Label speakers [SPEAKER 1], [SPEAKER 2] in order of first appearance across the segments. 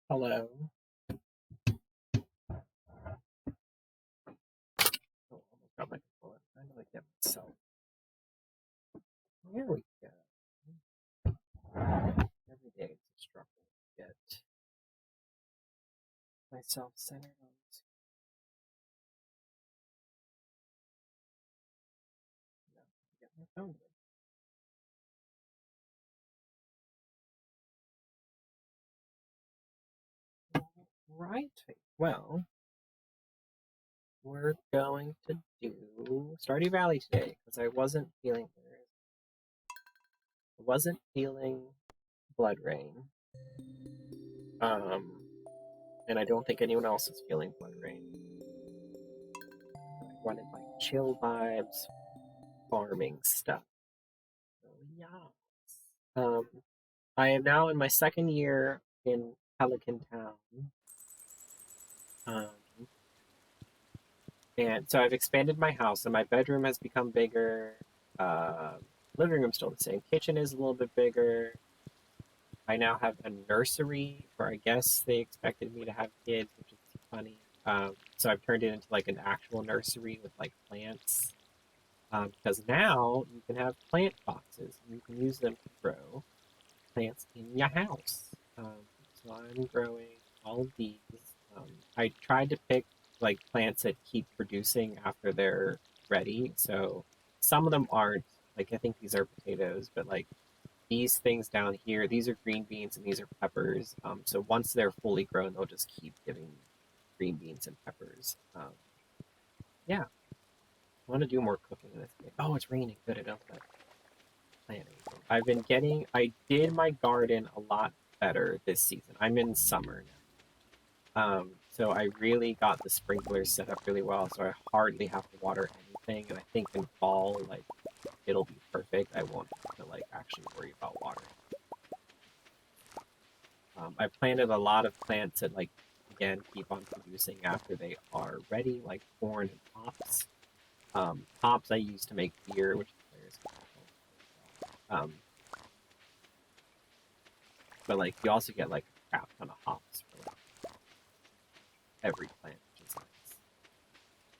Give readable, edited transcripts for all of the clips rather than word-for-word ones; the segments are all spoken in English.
[SPEAKER 1] Hello. Oh, almost got my controller. I'm trying to get myself. There we go. Every day it's a struggle to get myself centered on this. No, get my phone with. Right. Well, we're going to do Stardew Valley today because I wasn't feeling Blood Rain. Um, and I don't think anyone else is feeling Blood Rain. I wanted like chill vibes, farming stuff. So yeah. I am now in my second year in Pelican Town. Um, and so I've expanded my house, and my bedroom has become bigger. Uh, Living room's still the same. Kitchen is a little bit bigger. I now have a nursery where I guess they expected me to have kids, which is funny. So I've turned it into like an actual nursery with like plants. Because now you can have plant boxes and you can use them to grow plants in your house. So I'm growing all of these. I tried to pick like plants that keep producing after they're ready. So some of them aren't. Like I think these are potatoes, but like these things down here, these are green beans and these are peppers. So once they're fully grown, they'll just keep giving green beans and peppers. Yeah, I want to do more cooking in this game. Oh, it's raining. Good, I don't have to plant anything. I did my garden a lot better this season. I'm in summer now. So I really got the sprinklers set up really well, so I hardly have to water anything. And I think in fall, like, it'll be perfect. I won't have to, like, actually worry about watering. I planted a lot of plants that, like, again, keep on producing after they are ready, like corn and hops. Hops I use to make beer, which is um, but like you also get like a crap ton of hops for like every plant, which is nice.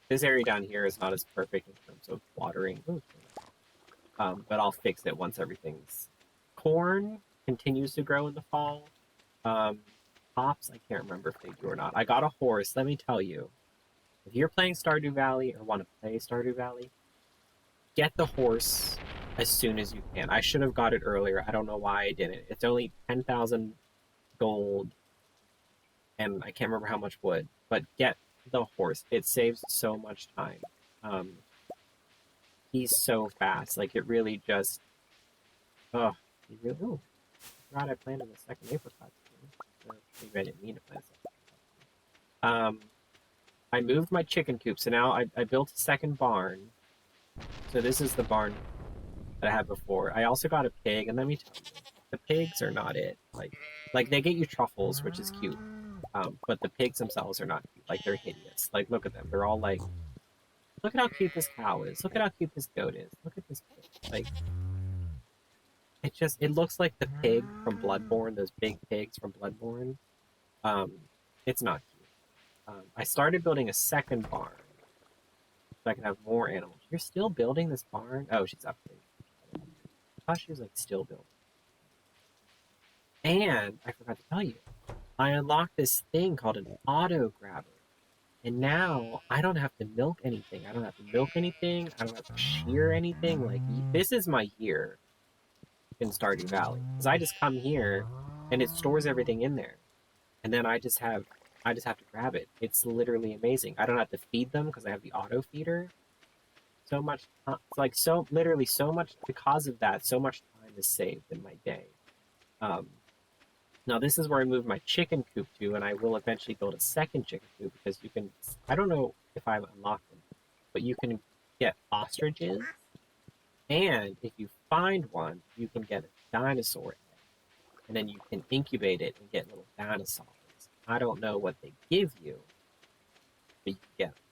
[SPEAKER 1] This area down here is not as perfect in terms of watering. Ooh, but I'll fix it once everything's corn continues to grow in the fall. Um, Hops, I can't remember if they do or not. I got a horse. Let me tell you, if you're playing Stardew Valley or want to play Stardew Valley, get the horse as soon as you can. I should have got it earlier. I don't know why I didn't. It's only 10,000 gold, and I can't remember how much wood, but get the horse. It saves so much time. Um, he's so fast. Like it really just, oh, oh, I forgot I planted a second apricot. Or maybe I didn't mean to plant a second. I moved my chicken coop, so now I built a second barn. So this is the barn that I had before. I also got a pig, and let me tell you, the pigs are not it. Like they get you truffles, which is cute. But the pigs themselves are not cute. Like they're hideous. Like look at them. They're all like, look at how cute this cow is. Look at how cute this goat is. Look at this pig. Like it looks like the pig from Bloodborne. Those big pigs from Bloodborne. Um, it's not cute. I started building a second barn so I can have more animals. You're still building this barn? Oh, she's upgrading. I thought she was like still building. And I forgot to tell you, I unlocked this thing called an auto grabber. And now I don't have to milk anything. I don't have to milk anything. I don't have to shear anything. Like this is my year in Stardew Valley because I just come here and it stores everything in there, and then I just have to grab it. It's literally amazing. I don't have to feed them because I have the auto feeder. So much, like so literally so much because of that. So much time is saved in my day. Um, Now this is where I move my chicken coop to, and I will eventually build a second chicken coop because you can. I don't know if I've unlocked them, but you can get ostriches, and if you find one, you can get a dinosaur egg, and then you can incubate it and get little dinosaurs. I don't know what they give you, but you can get them.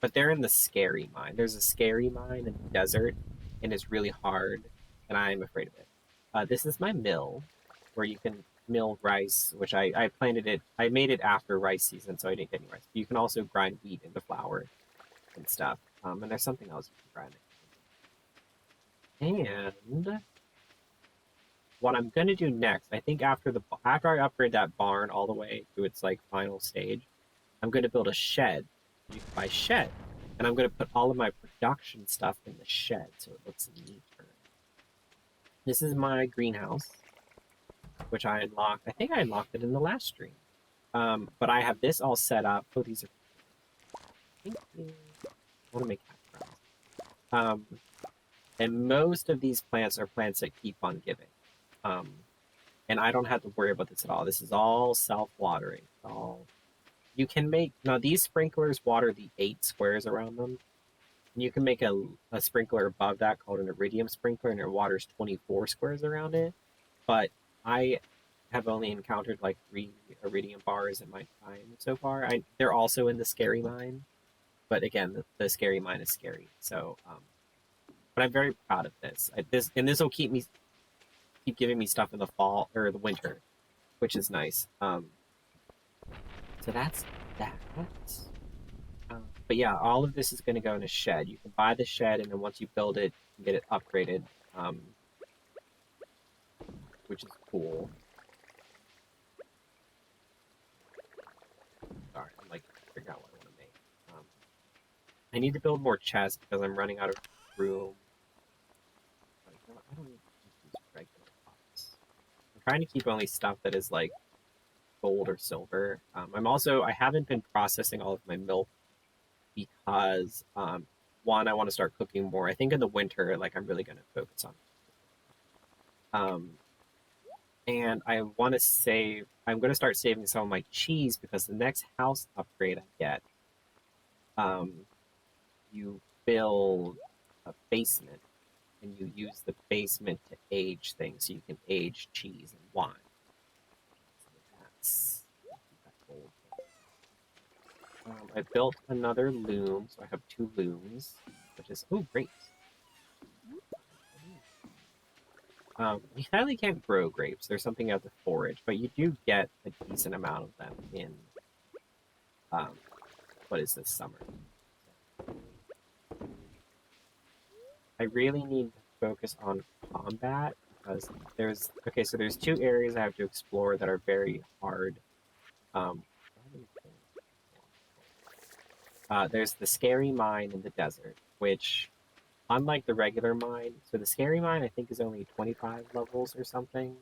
[SPEAKER 1] But they're in the scary mine. There's a scary mine in the desert, and it's really hard, and I am afraid of it. This is my mill, where you can mill rice, which I planted it. I made it after rice season, so I didn't get any rice. But you can also grind wheat into flour and stuff. And there's something else you can grind. And what I'm gonna do next, I think after I upgrade that barn all the way to its like final stage, I'm gonna build a shed. You can buy shed, and I'm gonna put all of my production stuff in the shed so it looks neater. This is my greenhouse, which I unlocked. I think I unlocked it in the last stream. But I have this all set up. Oh, these are. Thank you. I want to make cat friends. And most of these plants are plants that keep on giving. Um, and I don't have to worry about this at all. This is all self-watering. All you can make now. These sprinklers water the 8 squares around them. And you can make a sprinkler above that called an iridium sprinkler, and it waters 24 squares around it. But I have only encountered like 3 iridium bars in my time so far. They're also in the scary mine, but again, the scary mine is scary. So, but I'm very proud of this. This will keep giving me stuff in the fall or the winter, which is nice. So that's that. But yeah, all of this is going to go in a shed. You can buy the shed, and then once you build it, you get it upgraded, which is cool. Sorry, I'm like figuring out what I want to make. I need to build more chests because I'm running out of room. I don't need to use regular pots. I'm trying to keep only stuff that is like gold or silver. I haven't been processing all of my milk because one, I want to start cooking more. I think in the winter, like I'm really going to focus on. And I want to save. I'm going to start saving some of my cheese because the next house upgrade I get, you build a basement and you use the basement to age things, so you can age cheese and wine. So that's that gold. I built another loom, so I have 2 looms, which is great. You sadly can't grow grapes. There's something you have to forage, but you do get a decent amount of them in what is this summer. I really need to focus on combat because there's 2 areas I have to explore that are very hard. There's the scary mine in the desert, which unlike the regular mine, so the scary mine I think is only 25 levels or something.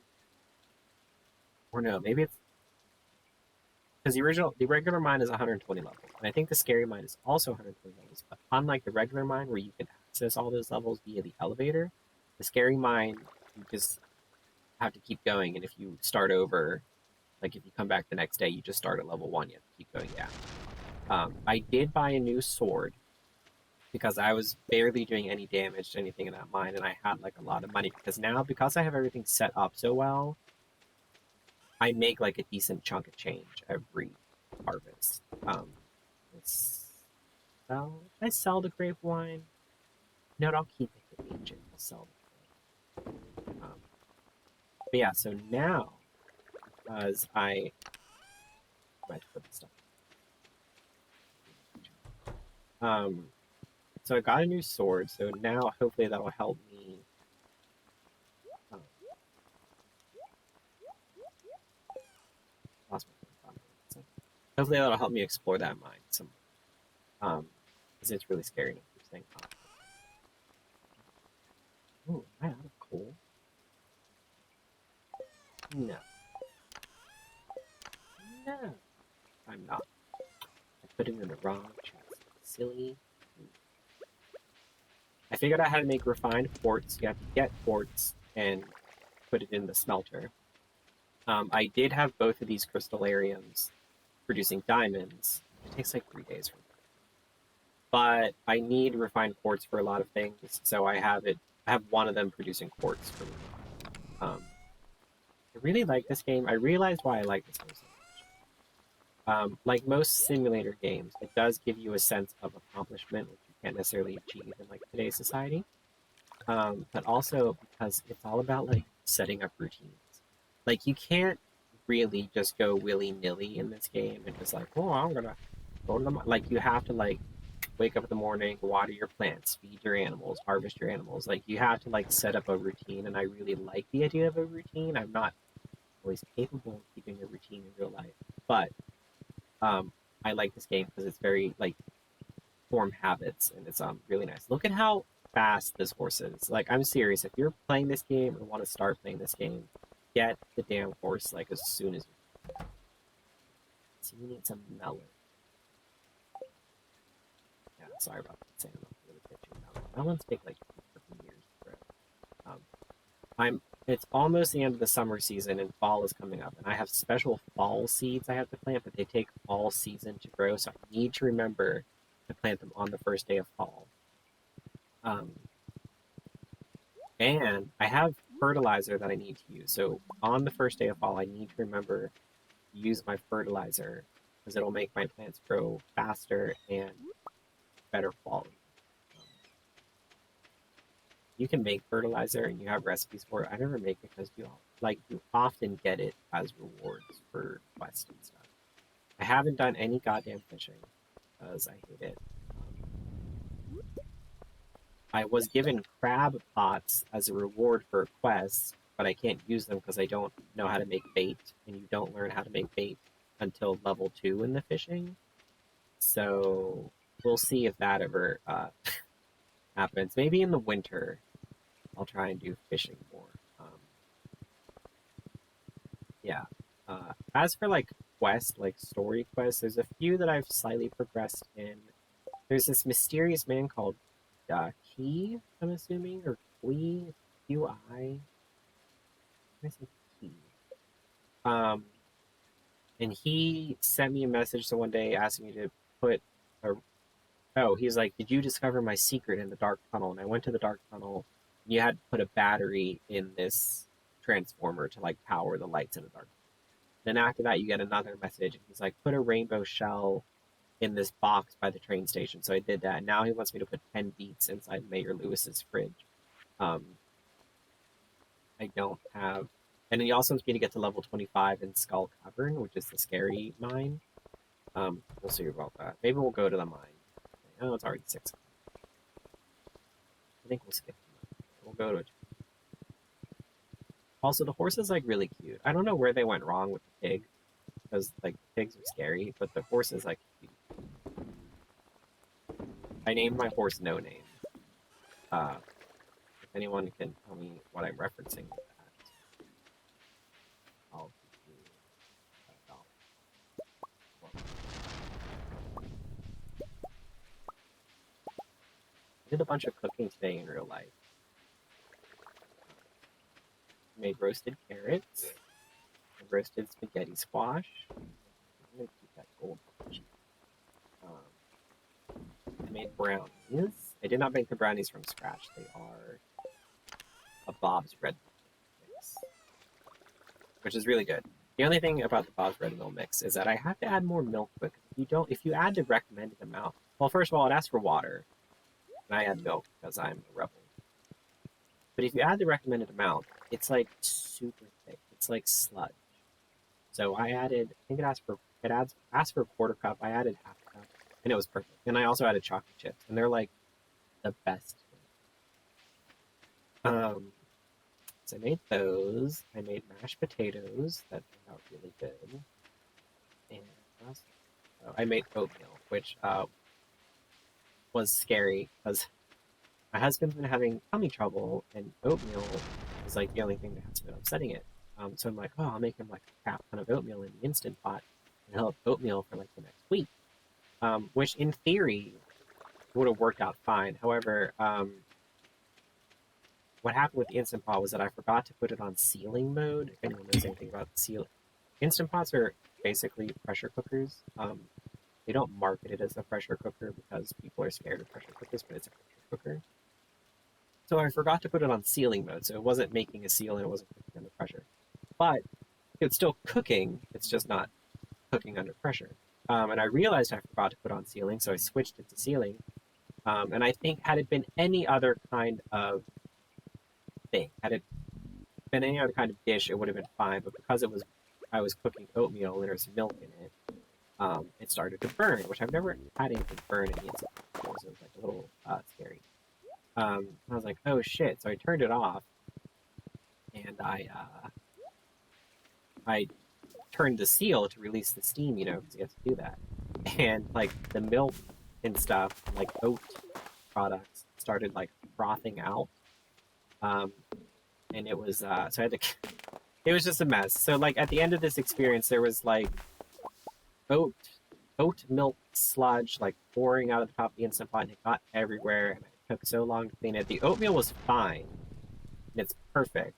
[SPEAKER 1] Or no, maybe it's because the regular mine is 120 levels, and I think the scary mine is also 120 levels. But unlike the regular mine, where you can access all those levels via the elevator, the scary mine you just have to keep going, and if you start over, like if you come back the next day, you just start at level 1. You have to keep going down. I did buy a new sword because I was barely doing any damage to anything in that mine, and I had like a lot of money because I have everything set up so well. I make like a decent chunk of change every harvest. I sell the grape wine. No, I'll keep it to age it. I'll sell it. But yeah, so now, as I might put this stuff. So I got a new sword. So now, hopefully, that'll help me. Lost my thought. Hopefully, that'll help me explore that mine some. Because it's really scary to keep saying. Oh, am I out of coal? No. No, I'm not. I put it in the wrong chest. Silly. I figured out how to make refined quartz. You have to get quartz and put it in the smelter. I did have both of these crystallariums producing diamonds. It takes like 3 days for me. But I need refined quartz for a lot of things, so I have it. I have one of them producing quartz for me. I really like this game. I realized why I like this game so much. Like most simulator games, it does give you a sense of accomplishment, which you can't necessarily achieve in like today's society. But also because it's all about like setting up routines. Like you can't really just go willy-nilly in this game and just like, oh, I'm gonna go to the like you have to like wake up in the morning, water your plants, feed your animals, harvest your animals. Like you have to like set up a routine, and I really like the idea of a routine. I'm not always capable of keeping a routine in real life, but um, I like this game because it's very like form habits, and it's really nice. Look at how fast this horse is. Like I'm serious. If you're playing this game or want to start playing this game, get the damn horse like as soon as you. So you need some melon. Yeah, sorry about that, Sam. I'm really pitching melon. Melons take like 2 years to grow. I'm. It's almost the end of the summer season, and fall is coming up. And I have special fall seeds I have to plant, but they take all season to grow. So I need to remember to plant them on the first day of fall. Um, and I have fertilizer that I need to use. So on the first day of fall, I need to remember to use my fertilizer because it'll make my plants grow faster and better quality. Um, you can make fertilizer and you have recipes for it. I never make it because you often get it as rewards for quests and stuff. I haven't done any goddamn fishing because I hate it. I was given crab pots as a reward for a quest, but I can't use them because I don't know how to make bait, and you don't learn how to make bait until level 2 in the fishing. So we'll see if that ever happens. Maybe in the winter I'll try and do fishing more. Yeah. As for like quest, like story quests, there's a few that I've slightly progressed in. There's this mysterious man called Key, I'm assuming, or Kui, QI. I say Key. Um, and he sent me a message so one day asking me to put a. Oh, he's like, "Did you discover my secret in the dark tunnel?" And I went to the dark tunnel. And you had to put a battery in this transformer to like power the lights in the dark. Then after that, you get another message, and he's like, "Put a rainbow shell in this box by the train station." So I did that. Now he wants me to put 10 beets inside Mayor Lewis's fridge. Um, I don't have. And then he also wants me to get to level 25 in Skull Cavern, which is the scary mine. We'll see about that. Maybe we'll go to the mine. Oh, it's already 6. I think we'll skip the mine. We'll go to it. Also, the horse is like really cute. I don't know where they went wrong with the pig, because like the pigs are scary, but the horse is like cute. I named my horse No Name. If anyone can tell me what I'm referencing with that, I'll give you I did a bunch of cooking today in real life. I made roasted carrots, I roasted spaghetti squash. I'm gonna keep that gold. I made brownies. I did not make the brownies from scratch. They are a Bob's Red Mill mix, which is really good. The only thing about the Bob's Red Mill mix is that I have to add more milk to it. If you add the recommended amount, well, first of all, it asks for water, and I add milk because I'm a rebel. But if you add the recommended amount, it's like super thick. It's like sludge. So I added, I think asked for a quarter cup. I added half a cup, and it was perfect. And I also added chocolate chips, and they're like the best. Um, so I made those. I made mashed potatoes that turned out really good. And what else? Oh, I made oatmeal, which was scary because my husband's been having tummy trouble, and oatmeal is like the only thing that has been upsetting it. So I'm like, oh, I'll make him like a crap ton of oatmeal in the instant pot, and he'll have oatmeal for like the next week. Which in theory would have worked out fine. However, what happened with the instant pot was that I forgot to put it on sealing mode. If anyone knows anything about sealing, instant pots are basically pressure cookers. They don't market it as a pressure cooker because people are scared of pressure cookers, but it's a pressure cooker. So I forgot to put it on sealing mode, so it wasn't making a seal and it wasn't cooking under pressure. But it's still cooking, it's just not cooking under pressure. And I realized I forgot to put on sealing, so I switched it to sealing. And I think had it been any other kind of thing, had it been any other kind of dish, it would have been fine. But because I was cooking oatmeal and there was milk in it, it started to burn, which I've never had anything burn in the instant before, so it was like a little scary. I was like, oh shit! So I turned it off, and I turned the seal to release the steam, because you have to do that. And like the milk and stuff, like oat products, started like frothing out. Um, and it was so I had to. It was just a mess. So like at the end of this experience, there was like oat oat milk sludge like pouring out of the top of the instant pot, and it got everywhere, and it took so long to clean it. The oatmeal was fine, and it's perfect.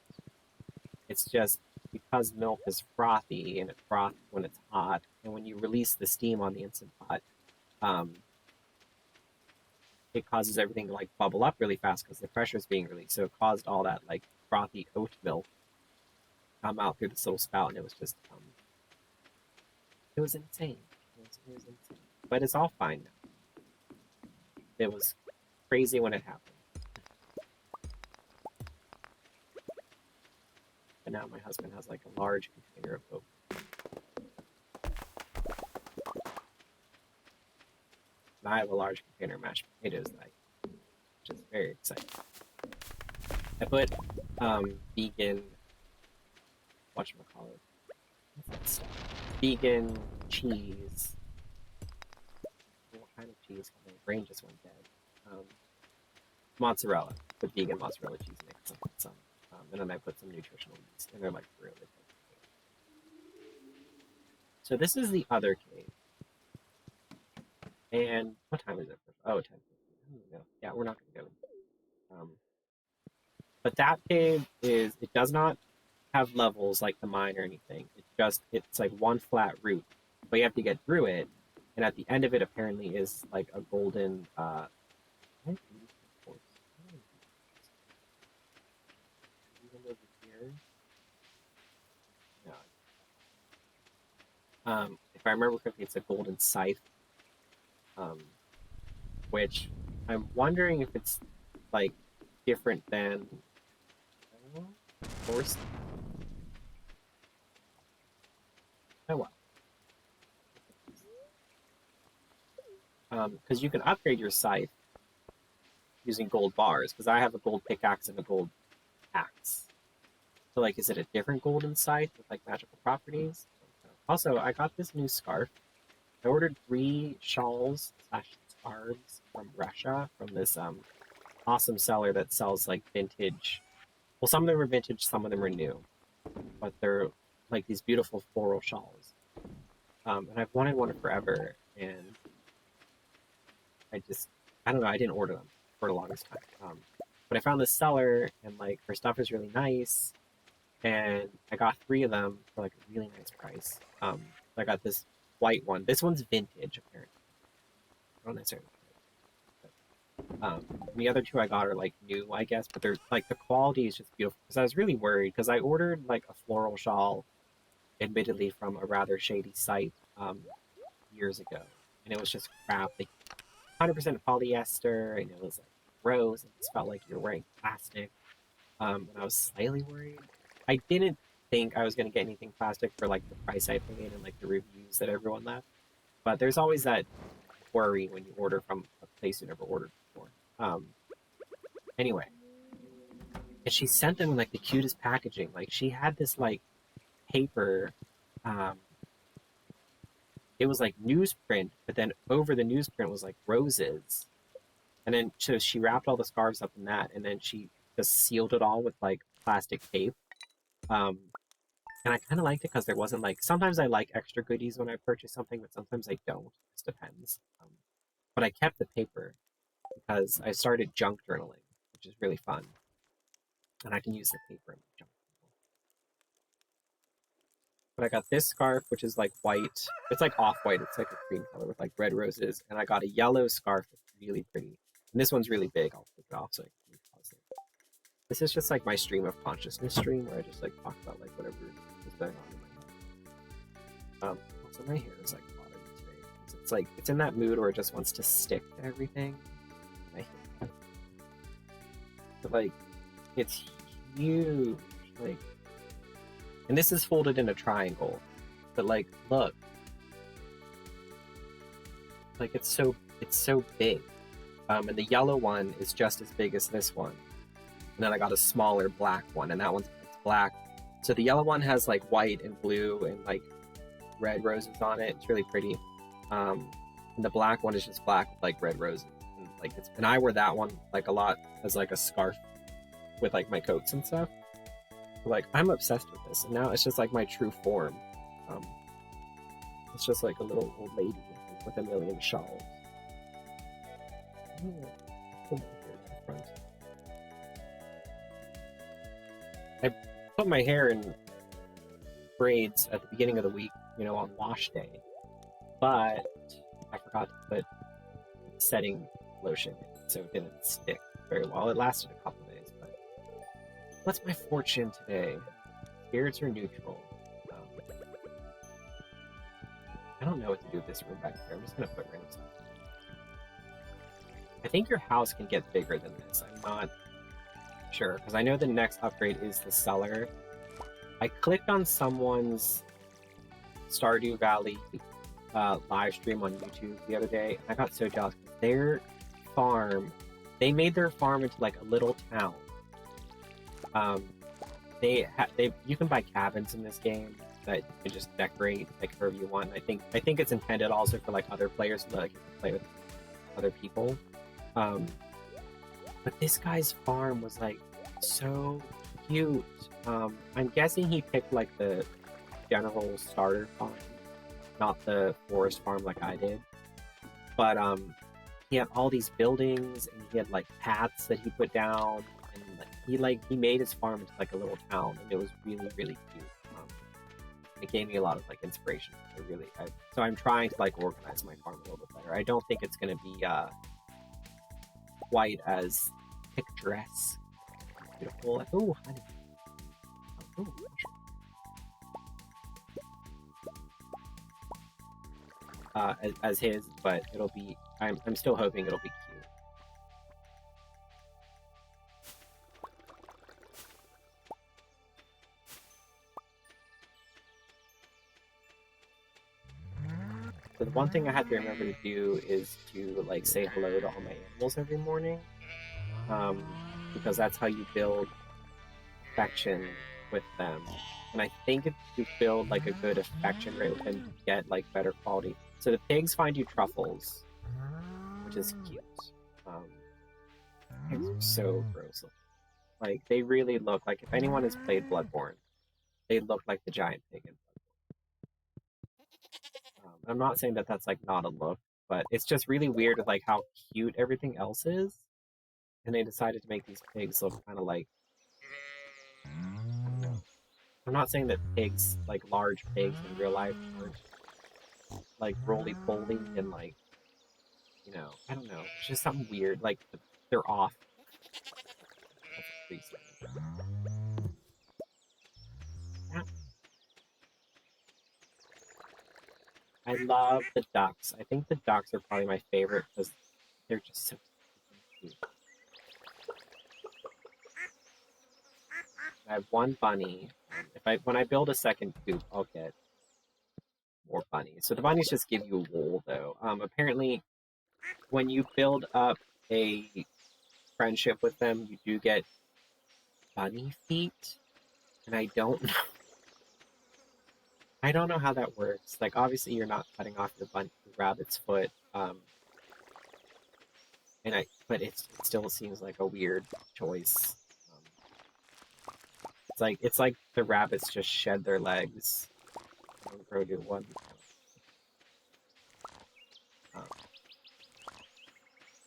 [SPEAKER 1] It's just because milk is frothy and it froths when it's hot, and when you release the steam on the instant pot, um, it causes everything to like bubble up really fast because the pressure is being released. So it caused all that like frothy oat milk come out through this little spout, and it was just it was insane. It was insane, but it's all fine now. It was crazy when it happened, but now my husband has like a large container of oat. And I have a large container of mashed potatoes that I, which is very exciting. I put vegan, whatchamacallit, what's that stuff? Vegan cheese. What kind of cheese? My brain just went dead. Mozzarella. Put vegan mozzarella cheese in it. And then I put some nutritional yeast, and they're like really good. So this is the other cave. And what time is it? Oh, 10. Yeah, we're not going to go. But that cave it does not have levels like the mine or anything. It's like one flat route, but you have to get through it. And at the end of it, apparently, is like a golden. If I remember correctly, it's a golden scythe, um, which I'm wondering if it's like different than horse. Oh well, because you can upgrade your scythe using gold bars. Because I have a gold pickaxe and a gold axe. So like, is it a different golden scythe with like magical properties? Also, I got this new scarf. I ordered 3 shawls / scarves from Russia from this awesome seller that sells like vintage. Well, some of them are vintage, some of them are new, but they're like these beautiful floral shawls. And I've wanted one forever, and I don't know, I didn't order them for the longest time. But I found this seller, and like her stuff is really nice, and I got 3 of them for like a really nice price. So I got this white one. This one's vintage, apparently. I don't necessarily care. The other 2 I got are like new, I guess, but they're like the quality is just beautiful. Because I was really worried because I ordered like a floral shawl, admittedly from a rather shady site years ago, and it was just crap. Like 100% polyester, and it was like gross, and it just felt like you're wearing plastic. And I was slightly worried. I didn't think I was going to get anything plastic for like the price I paid and like the reviews that everyone left. But there's always that worry when you order from a place you never ordered before. Anyway, and she sent them in like the cutest packaging. Like she had this like paper. Um, it was like newsprint, but then over the newsprint was like roses. And then so she wrapped all the scarves up in that, and then she just sealed it all with like plastic tape. Um, and I kind of liked it because there wasn't like sometimes I like extra goodies when I purchase something, but sometimes I don't. It just depends. But I kept the paper because I started junk journaling, which is really fun, and I can use the paper in junk. But I got this scarf, which is like white. It's like off white. It's like a cream color with like red roses, and I got a yellow scarf that's really pretty. And this one's really big. I'll take it off so I can pause it. This is just like my stream of consciousness stream where I just like talk about like whatever is going on in my head. Also my hair is like bothering me today. It's like it's in that mood where it just wants to stick to everything. I hate that. But like it's huge. Like And this is folded in a triangle. But like, look. Like it's so big. And the yellow one is just as big as this one. And then I got a smaller black one, and that one's black. So the yellow one has like white and blue and like red roses on it. It's really pretty. And the black one is just black with like red roses. And like and I wear that one like a lot as like a scarf with like my coats and stuff. Like I'm obsessed with this, and now it's just like my true form. It's just like a little old lady with a million shawls. I put my hair in braids at the beginning of the week, on wash day, but I forgot to put setting lotion in, so it didn't stick very well. It lasted a couple days, but what's my fortune today? Spirits are neutral. I don't know what to do with this room back here. I'm just gonna put random stuff. I think your house can get bigger than this. I'm not sure, because I know the next upgrade is the cellar. I clicked on someone's Stardew Valley live stream on YouTube the other day, and I got so jealous. Their farm, they made their farm into like a little town. You can buy cabins in this game that you can just decorate like however you want. I think it's intended also for like other players to like play with other people. But this guy's farm was like so cute. I'm guessing he picked like the general starter farm, not the forest farm like I did. But he had all these buildings, and he had like paths that he put down, and he made his farm into like a little town, and it was really, really cute. It gave me a lot of like inspiration. So I'm trying to like organize my farm a little bit better. I don't think it's going to be quite as picturesque, beautiful. Oh, honey. Oh, as his, but it'll be. I'm still hoping it'll be cute. So the one thing I have to remember to do is to like say hello to all my animals every morning, because that's how you build affection with them. And I think if you build like a good affection rate with them, you get like better quality. So the pigs find you truffles, which is cute. Pigs are so gross. Like they really look like, if anyone has played Bloodborne, they look like the giant pig in Bloodborne. I'm not saying that that's like not a look, but it's just really weird with like how cute everything else is, and they decided to make these pigs look kind of like, I don't know. I'm not saying that pigs, like large pigs in real life, aren't like roly-poly and like, I don't know. It's just something weird. Like they're off. That's a tree stand. I love the ducks. I think the ducks are probably my favorite because they're just so cute. I have one bunny. When I build a second coop, I'll get more bunnies. So the bunnies just give you wool, though. Apparently, when you build up a friendship with them, you do get bunny feet, and I don't know. I don't know how that works. Like, obviously, you're not cutting off your rabbit's foot, but it still seems like a weird choice. It's like the rabbits just shed their legs and grow new one.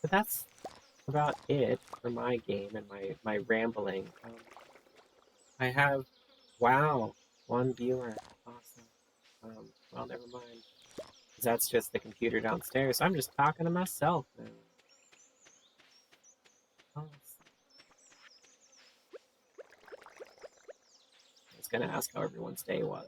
[SPEAKER 1] But that's about it for my game and my rambling. I have, wow, one viewer. Awesome. Well, never mind. That's just the computer downstairs. I'm just talking to myself now. Oh, I was gonna ask how everyone's day was.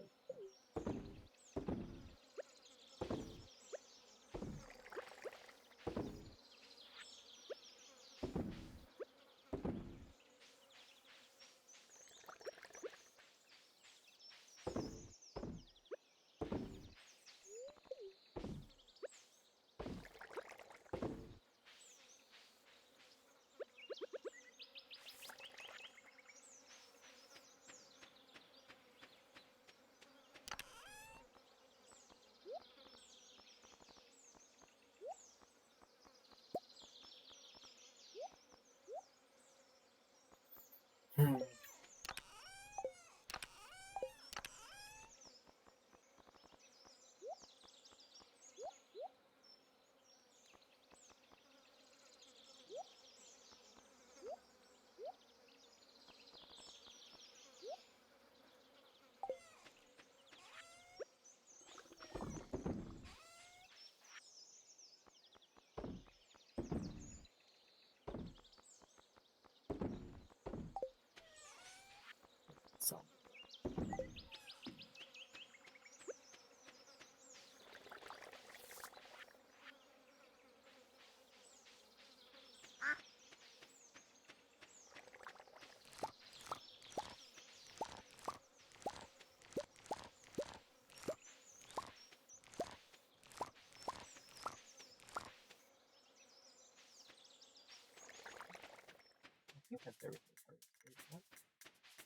[SPEAKER 1] think that's everything for it.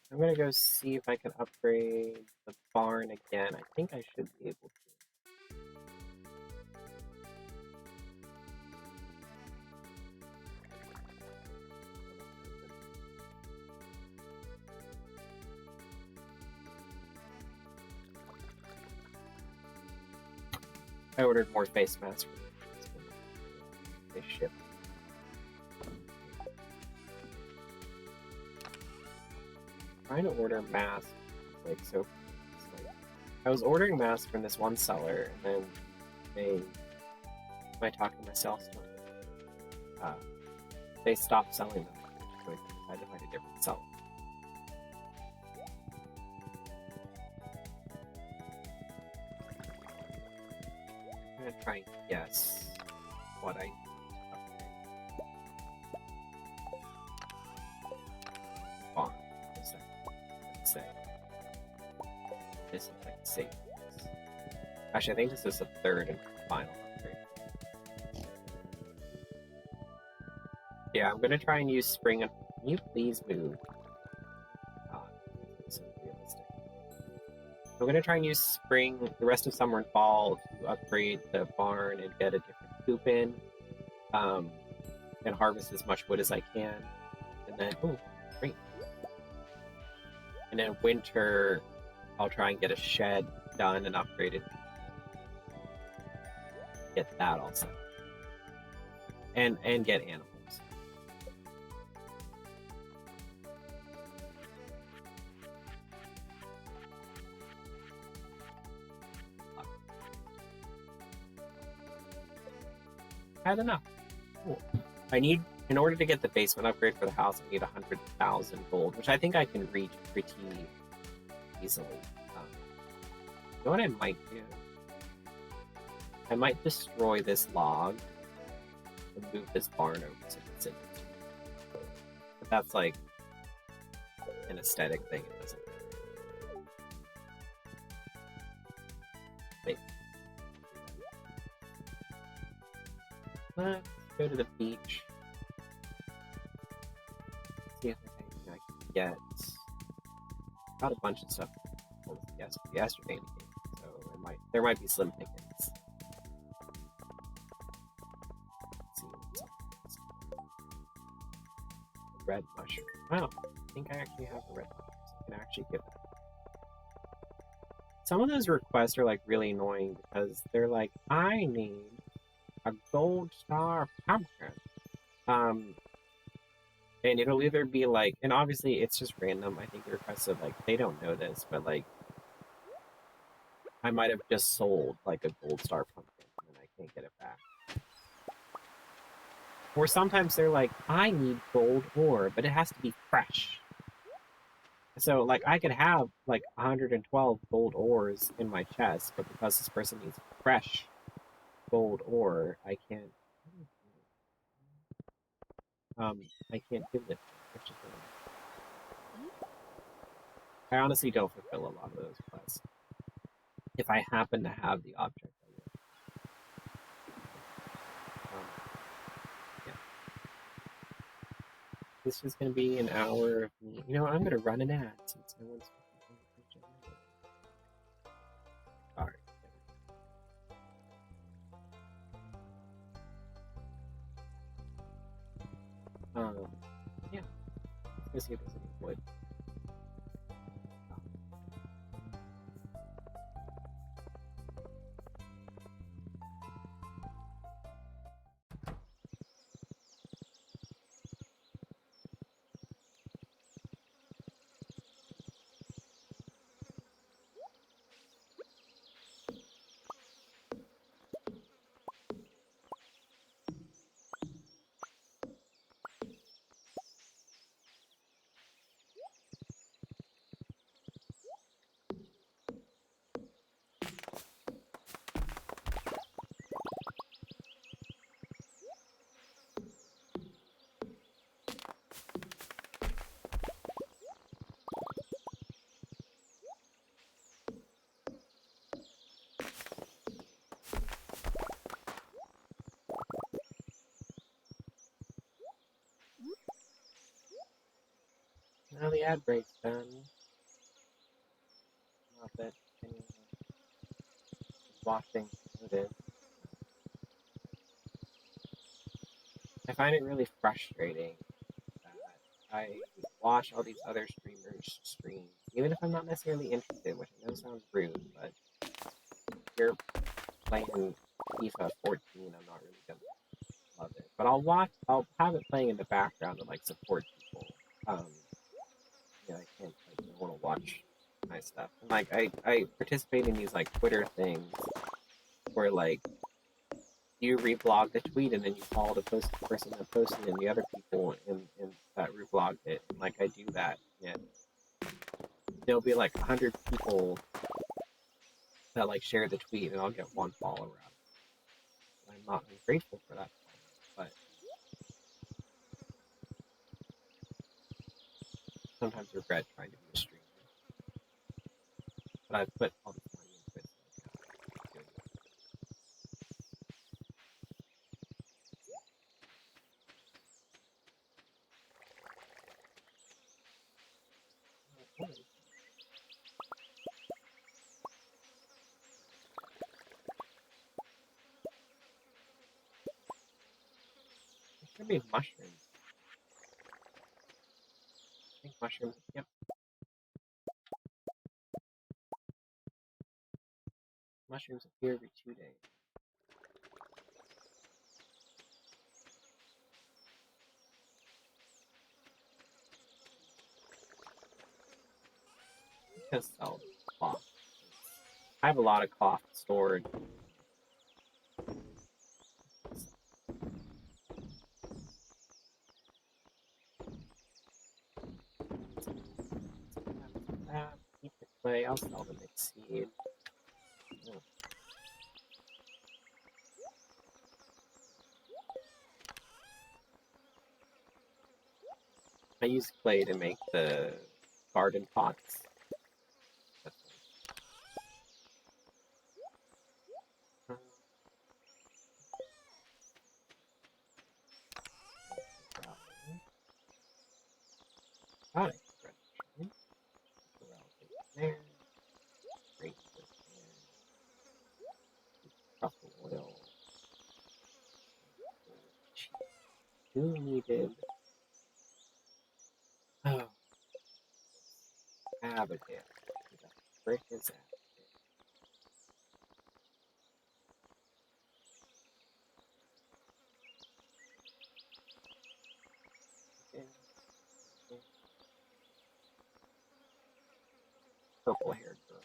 [SPEAKER 1] I'm gonna go see if I can upgrade the barn again. I think I should be able to. I ordered more face masks. They ship. Trying to order masks, like so. Like, I was ordering masks from this one seller, and then I talked to my sales store. They stopped selling them, so I had to find a different seller. I'm gonna try and guess what I need to upgrade. Farm, let's say. This is like safe. Actually, I think this is the third and final upgrade. Yeah, I'm gonna try and use spring. Can you please move? So realistic. I'm gonna try and use spring, the rest of summer and fall to upgrade the barn and get a different coop in, and harvest as much wood as I can, and then great. And then winter, I'll try and get a shed done and upgraded. Get that also, and get animals. I don't know. Cool. In order to get the basement upgrade for the house, I need 100,000 gold, which I think I can reach pretty easily. You know what I might do? I might destroy this log and move this barn over to the city. But that's like an aesthetic thing. It doesn't. Wait. Let's go to the beach. See if there's anything I can get. Got a bunch of stuff yesterday, so there might be slim pickings. Let's see what's up. Red mushroom. Wow, I think I actually have the red mushrooms. I can actually get that. Some of those requests are like really annoying because they're like, I need a gold star pumpkin. And it'll either be like, and obviously it's just random. I think the requests are like, they don't know this, but like, I might have just sold like a gold star pumpkin and I can't get it back. Or sometimes they're like, I need gold ore, but it has to be fresh. So like, I could have like 112 gold ores in my chest, but because this person needs fresh gold ore, I can't. I can't give it. I honestly don't fulfill a lot of those quests. If I happen to have the object, I will. Yeah. This is going to be an hour of me. You know, I'm going to run an ad since no one's. Alright. Yeah. Let's see if there's any wood. ad break's done. Not that anyone is watching this. I find it really frustrating that I watch all these other streamers stream, even if I'm not necessarily interested, which I know sounds rude, but if you're playing FIFA 14, I'm not really gonna love it. But I'll have it playing in the background and like support people. Um, I can't like I want to watch my stuff. And like I participate in these like Twitter things where like you reblog the tweet and then you follow the person that posted and the other people in that reblogged it. And like I do that and there'll be like 100 people that like share the tweet and I'll get one follower out of it. I'm not ungrateful for that follower, but sometimes regret trying to be a streamer. But I've put all this money into it, so I can't do it. There should be mushrooms. I think mushrooms. Yep, mushrooms appear every 2 days. Just sell cloth. I have a lot of cloth stored. Keep the clay. I'll sell the mixed seed. Oh, I use clay to make the garden pots. That's nice. Got it. Red mushroom. There. Great. Truffle oil. Who needed? Oh, Abigail. Who the frick is Abigail? Purple haired girl.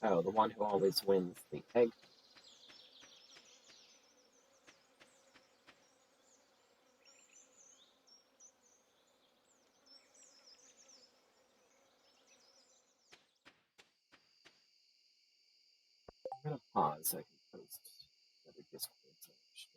[SPEAKER 1] Oh, the one who always wins the egg. I'm gonna pause so I can post other Discords on the stream.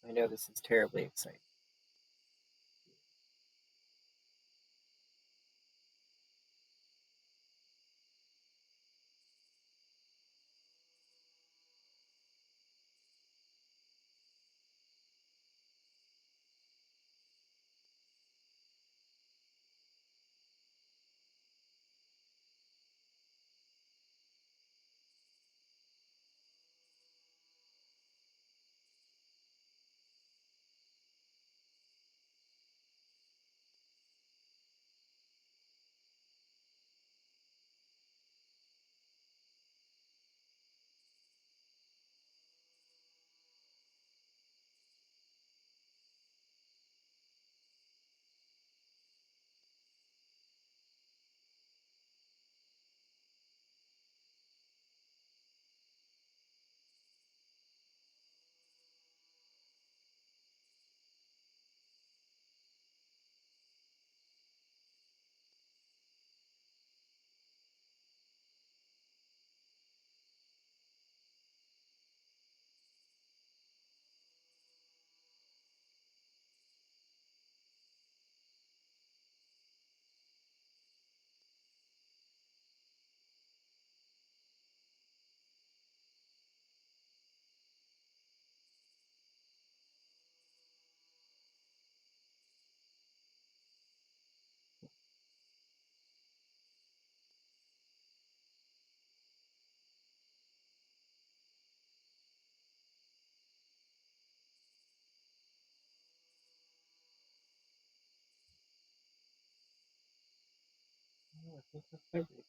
[SPEAKER 1] I know this is terribly exciting. Looking for everything.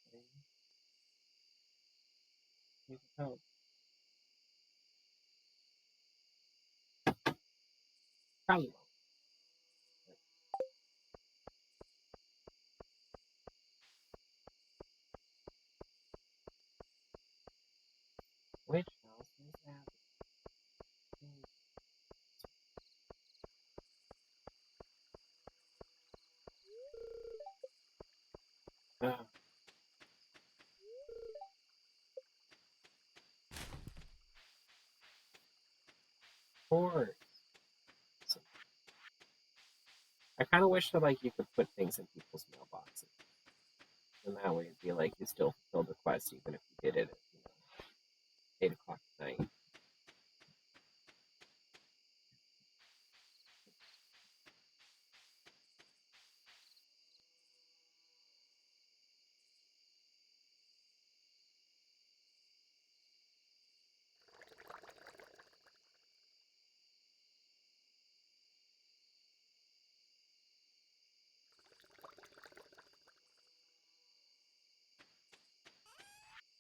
[SPEAKER 1] Need help. Probably won't. Which house is that? Of course. So, I kind of wish that like you could put things in people's mailboxes, and that way it'd be like you still fulfilled the quest even if you did it at 8 o'clock at night.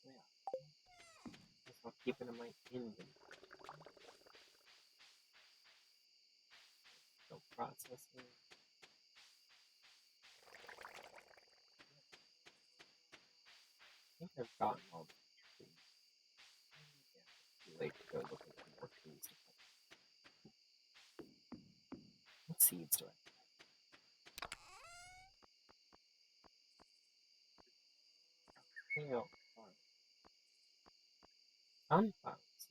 [SPEAKER 1] Yeah, that's what I'll keep it in my inventory. Still processing. I think I've gotten all the trees. Yeah, it's too late to go looking for more trees to put. What seeds do I have? Kale, farm, sunflower seeds.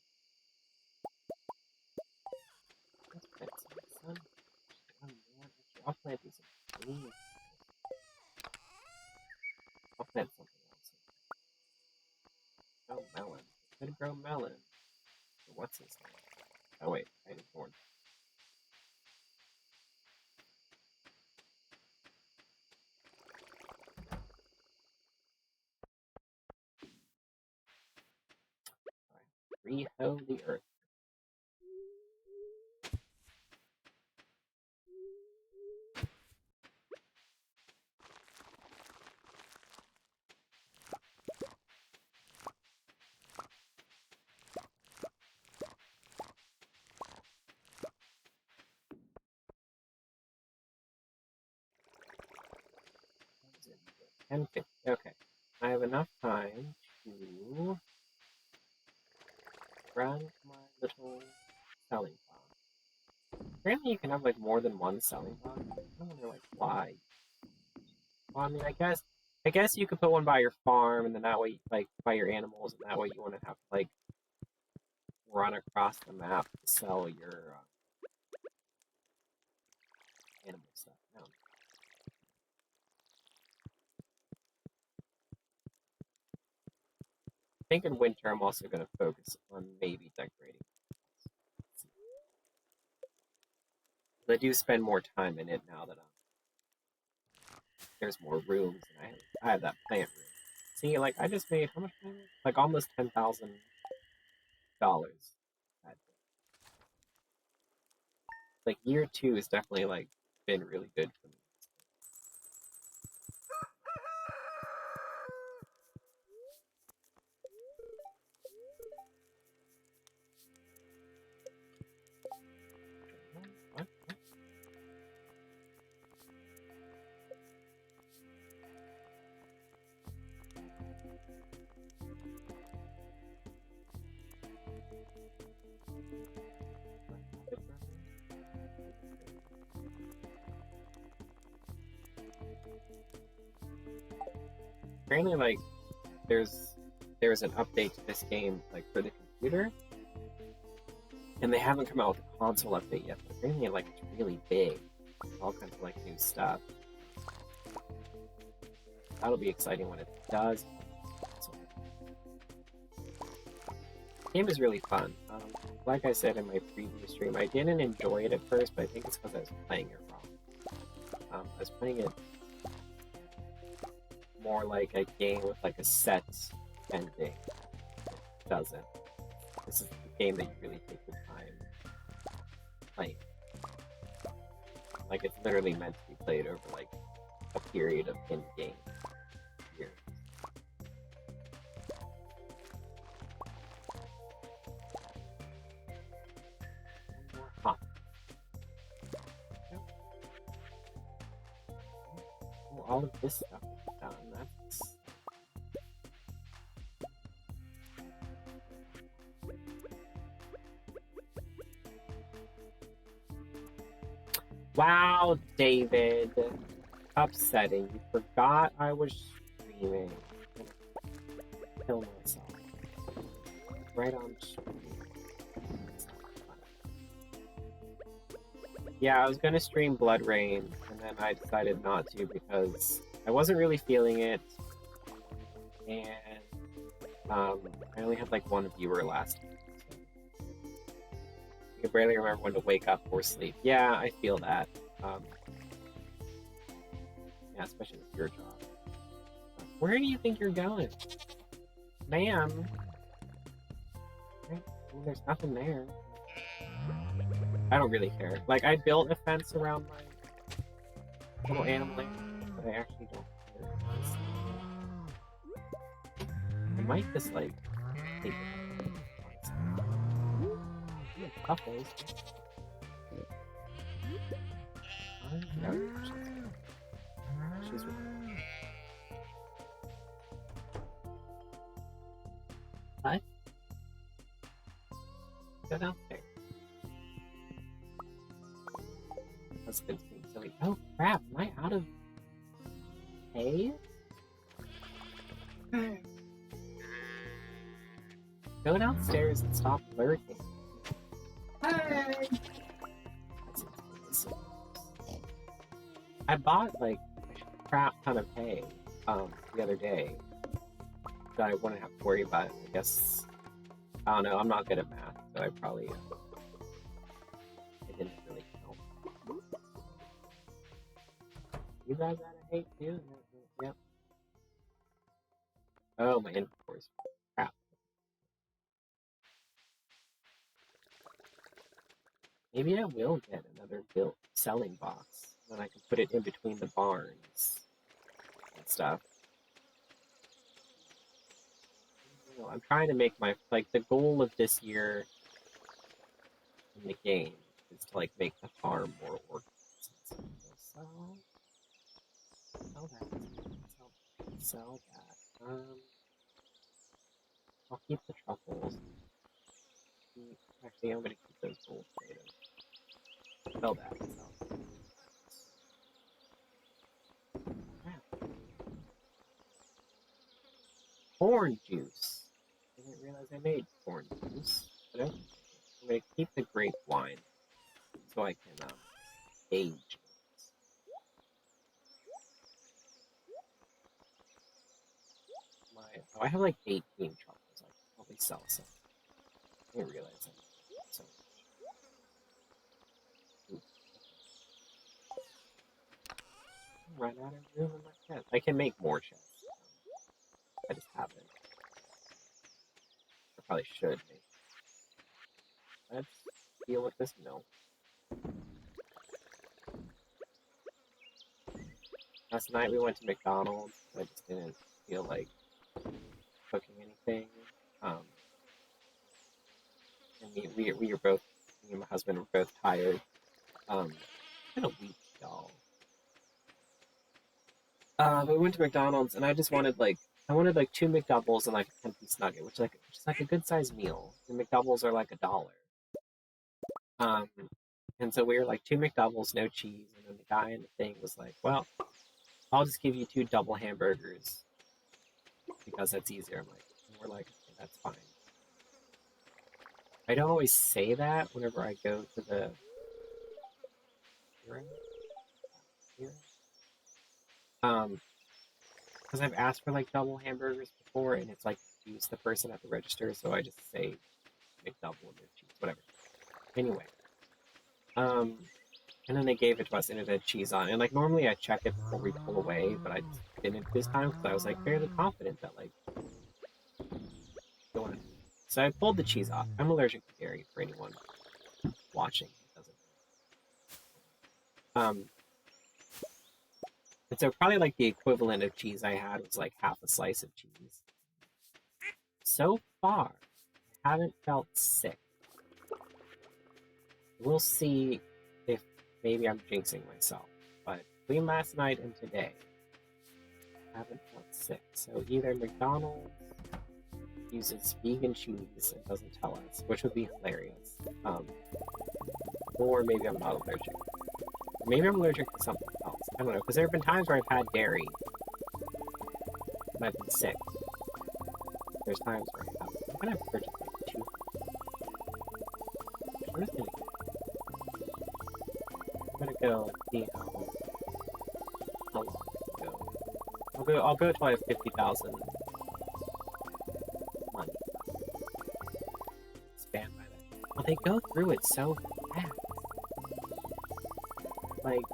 [SPEAKER 1] Let's plant some sun. One more. Actually, I'll plant these in green. I'll plant something else. Oh, melon. Could grow melon. What's his name? Oh wait, I ignored. Sorry. Rehoe the earth. What is it? 10:50. Okay. I have enough time to run my little selling farm. Apparently you can have like more than one selling farm. I wonder like why. Well, I mean I guess you could put one by your farm and then that way like by your animals and that way you want to have to like run across the map to sell your animal stuff. No. I think in winter I'm also going to focus on maybe decorating. I do spend more time in it now that there's more rooms and I have that plant room. See, like I just made how much money? Like almost $10,000. Like year two is definitely like been really good for me. What? Apparently, like there's an update to this game like for the computer, and they haven't come out with a console update yet. But apparently, like it's really big, all kinds of like new stuff. That'll be exciting when it does. So, the game is really fun. Like I said in my previous stream, I didn't enjoy it at first, but I think it's because I was playing it wrong. I was playing it more like a game with like a set ending. It doesn't. This is the game that you really take your time playing. Like it's literally meant to be played over like a period of in-game years. all of this stuff is done. That's... Wow, David. Upsetting. You forgot I was streaming. I'm gonna kill myself. Right on stream. Yeah, I was gonna stream Blood Rain, and then I decided not to because I wasn't really feeling it, and I only had like one viewer last week. So I could barely remember when to wake up or sleep. Yeah, I feel that. Yeah, especially with your job. Where do you think you're going? Ma'am? Well, there's nothing there. I don't really care. Like, I built a fence around my little animal area, but I actually don't care. I might just, like, take it. Couples. No, she's really... What? Go downstairs. Husband's being silly. Oh crap, am I out of hay? Go downstairs and stop lurking. Hey! I bought like a crap ton of hay the other day that I wouldn't have to worry about it. I guess I don't know, I'm not good at math, so I probably it didn't really count. You guys out of hay too? Yep. Oh, my inventory's crap. Maybe I will get another selling box, then I can put it in between the barns and stuff. I'm trying to make the goal of this year in the game is to like make the farm more organized. Sell that. Sell that. I'll keep the truffles. Actually, I'm gonna keep those gold potatoes. Sell that. Corn juice. I didn't realize I made corn juice. But I'm gonna keep the grape wine so I can age it. I have like 18 truffles. I can probably sell some. I didn't realize that. So run out of room in my chest. I can make more chests. I just haven't. I probably should make. Let's deal with this milk. Last night we went to McDonald's. I just didn't feel like cooking anything. And we were both, me and my husband were both tired. It's been a week, y'all. But we went to McDonald's and I just wanted like 2 McDoubles and like a 10-piece nugget, which is like a good sized meal. The McDoubles are like $1. And so we were like 2 McDoubles, no cheese, and then the guy in the thing was like, "Well, I'll just give you 2 double hamburgers because that's easier." I'm like, and we're like, okay, that's fine. I don't always say that whenever I go to the because I've asked for like double hamburgers before, and it's like use the person at the register, so I just say McDouble and their cheese, whatever. Anyway, and then they gave it to us and it had cheese on it. And like normally I check it before we pull away, but I just didn't this time because I was like fairly confident that like go on. So I pulled the cheese off. I'm allergic to dairy for anyone watching who doesn't. And so probably like the equivalent of cheese I had was like half a slice of cheese. So far, I haven't felt sick. We'll see if maybe I'm jinxing myself. But between last night and today, haven't felt sick. So either McDonald's uses vegan cheese and doesn't tell us, which would be hilarious. Or maybe I'm not allergic. Maybe I'm allergic to something else. I don't know, because there have been times where I've had dairy and I've been sick. There's times where I haven't. I'm gonna purchase like 2. I'm just gonna. I'm gonna go and see how long I can go. I'll go till I have 50,000 money. Stand by that. Well, they go through it so fast. Like,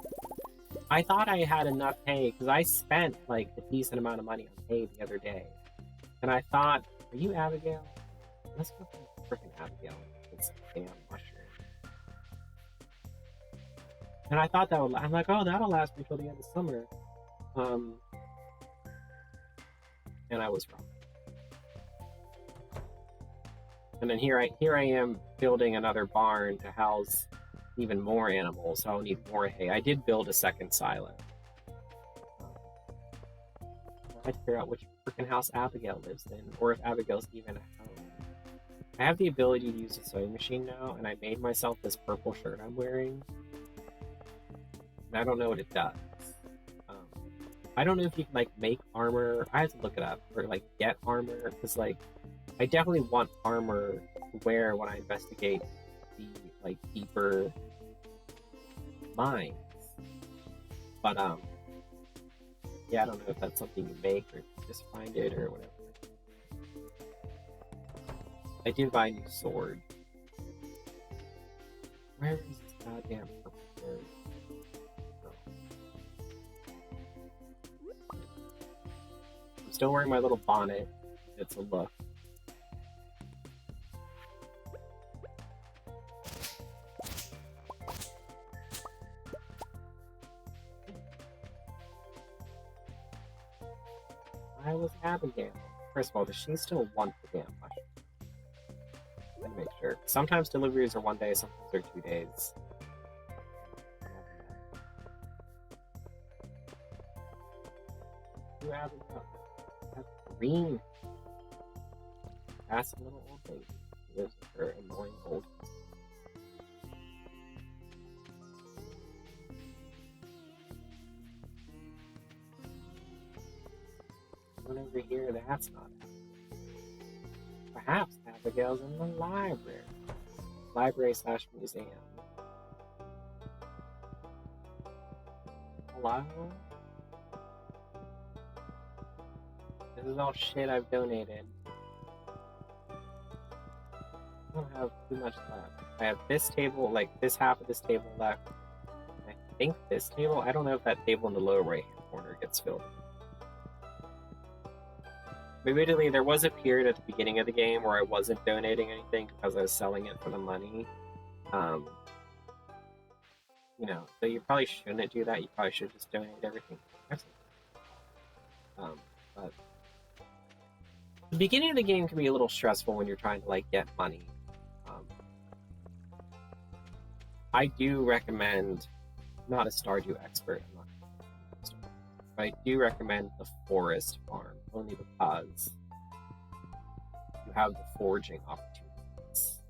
[SPEAKER 1] I thought I had enough hay because I spent like a decent amount of money on hay the other day, and I thought, "Are you Abigail? Let's go for freaking Abigail. It's damn mushroom." And I thought that would. I'm like, "Oh, that'll last me until the end of summer." And I was wrong. And then here I am building another barn to house even more animals, so I'll need more hay. I did build a second silo. I had to figure out which freaking house Abigail lives in, or if Abigail's even at home. I have the ability to use a sewing machine now, and I made myself this purple shirt I'm wearing. And I don't know what it does. I don't know if you can like make armor. I have to look it up, or like get armor, because like I definitely want armor to wear when I investigate the like deeper mines. But yeah, I don't know if that's something you make or just find it or whatever. I did buy a new sword. Where is this goddamn purple bird? I'm still wearing my little bonnet. It's a look. I was Abigail. First of all, does she still want the damn mushroom? Let me make sure. Sometimes deliveries are 1 day, sometimes they're 2 days. You Abigail. That's green. That's a little old lady who lives with her annoying old. One over here, that's not Abigail. Perhaps Abigail's in the library. Library/museum. Hello? This is all shit I've donated. I don't have too much left. I have this table, like this half of this table left. I think this table, I don't know if that table in the lower right hand corner gets filled. Admittedly, there was a period at the beginning of the game where I wasn't donating anything because I was selling it for the money. You know, so you probably shouldn't do that. You probably should just donate everything. But the beginning of the game can be a little stressful when you're trying to like get money. I do recommend, not a Stardew expert, I'm not but I do recommend the forest farm only because you have the foraging opportunities.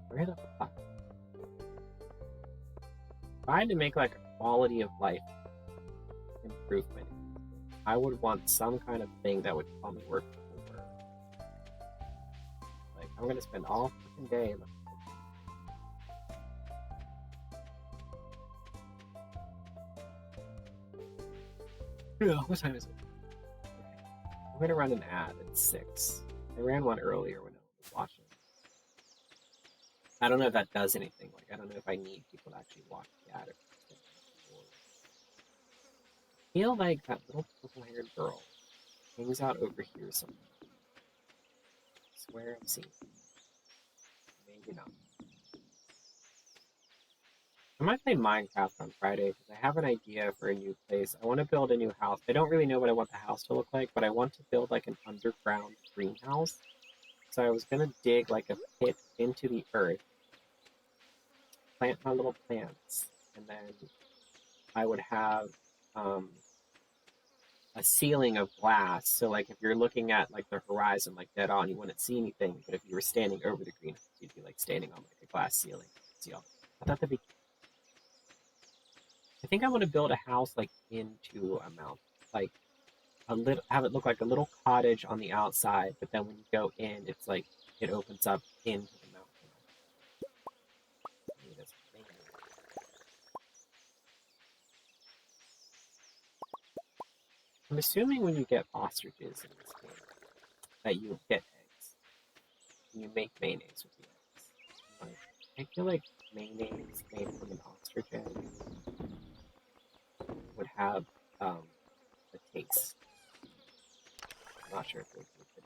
[SPEAKER 1] Where the fuck? If I had to make like a quality of life improvement, I would want some kind of thing that would tell me where people were. Like, I'm gonna spend all fucking day. Yeah, what time is it? Okay. I'm gonna run an ad at 6. I ran one earlier when I was watching. I don't know if that does anything. Like, I don't know if I need people to actually watch the ad. I feel like that little purple-haired girl hangs out over here somewhere. I swear I've seen her. Maybe not. I might play Minecraft on Friday because I have an idea for a new place. I want to build a new house. I don't really know what I want the house to look like, but I want to build like an underground greenhouse. So I was going to dig like a pit into the earth, plant my little plants, and then I would have a ceiling of glass. So like if you're looking at like the horizon like dead on, you wouldn't see anything. But if you were standing over the greenhouse, you'd be like standing on like a glass ceiling. See all. I thought that'd be. I think I want to build a house like into a mountain, like a little, have it look like a little cottage on the outside, but then when you go in, it's like it opens up into the mountain. Maybe that's maybe. I'm assuming when you get ostriches in this game that you get eggs. And you make mayonnaise with the eggs. Like, I feel like mayonnaise made from an ostrich egg would have a taste. I'm not sure if it would be good.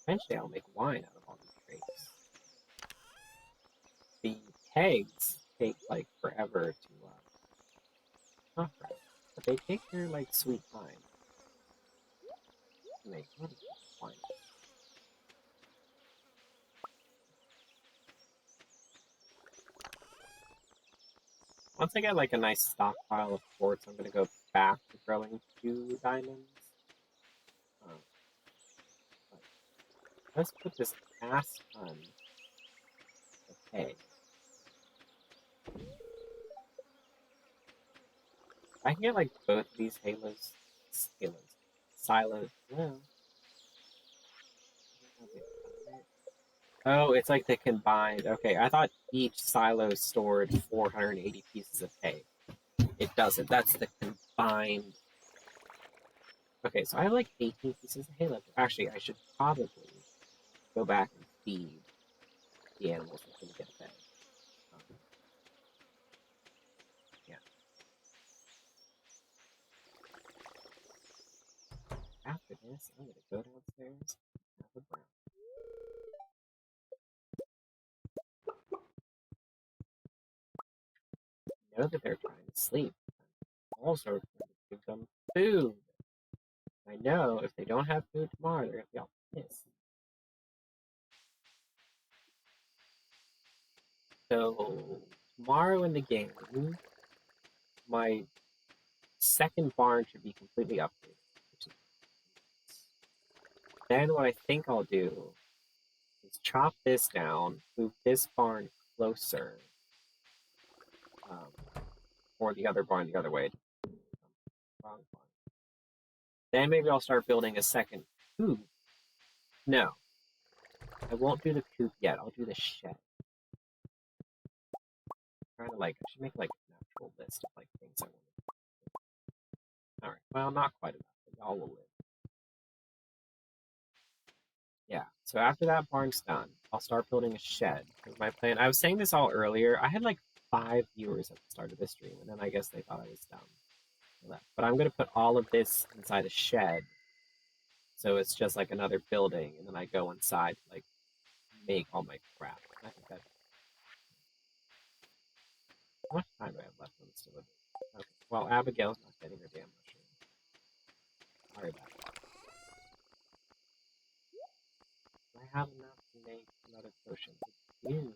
[SPEAKER 1] Eventually, I'll make wine out of all these grapes. The kegs take like forever to not forever, but they take their like sweet time to make wine. Once I get like a nice stockpile of quartz, I'm gonna go back to growing 2 diamonds. Um, let's put this ass ton of hay. I can get like both of these silos. Well, oh, it's like the combined. Okay, I thought each silo stored 480 pieces of hay. It doesn't. That's the combined. Okay, so I have like 18 pieces of hay left. Actually, I should probably go back and feed the animals that didn't get fed. Um, yeah. After this, I'm gonna go downstairs and have a brown. I know that they're trying to sleep. I'm also going to give them food. I know if they don't have food tomorrow, they're gonna be all pissed. So tomorrow in the game, my second barn should be completely updated. Then what I think I'll do is chop this down, move this barn closer, or the other barn the other way. Wrong barn. Then maybe I'll start building a second coop. No, I won't do the coop yet. I'll do the shed. I'm trying to like, I should make like an actual list of like things I want to do. All right, well, not quite enough, but y'all will live. Yeah. So after that barn's done, I'll start building a shed. My plan. I was saying this all earlier. I had like 5 viewers at the start of the stream, and then I guess they thought I was dumb. But I'm gonna put all of this inside a shed, so it's just like another building, and then I go inside to like make all my crap. I think that. How much time do I have left on this delivery? Okay. Well, Abigail's not getting her damn mushroom. Sorry about that. Do I have enough to make another potion? I do.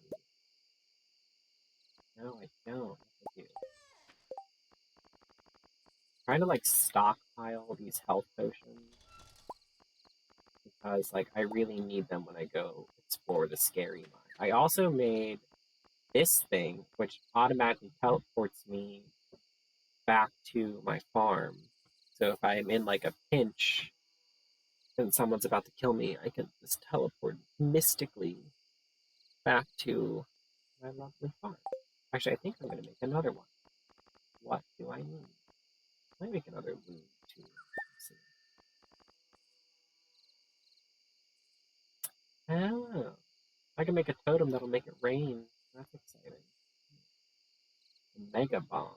[SPEAKER 1] No, I don't. I do. Trying to like stockpile these health potions because like I really need them when I go explore the scary mine. I also made this thing which automatically teleports me back to my farm. So if I am in like a pinch and someone's about to kill me, I can just teleport mystically back to my lovely farm. Actually, I think I'm gonna make another one. What do I need? Let me make another loom too. I don't know. I can make a totem that'll make it rain. That's exciting. A mega bomb.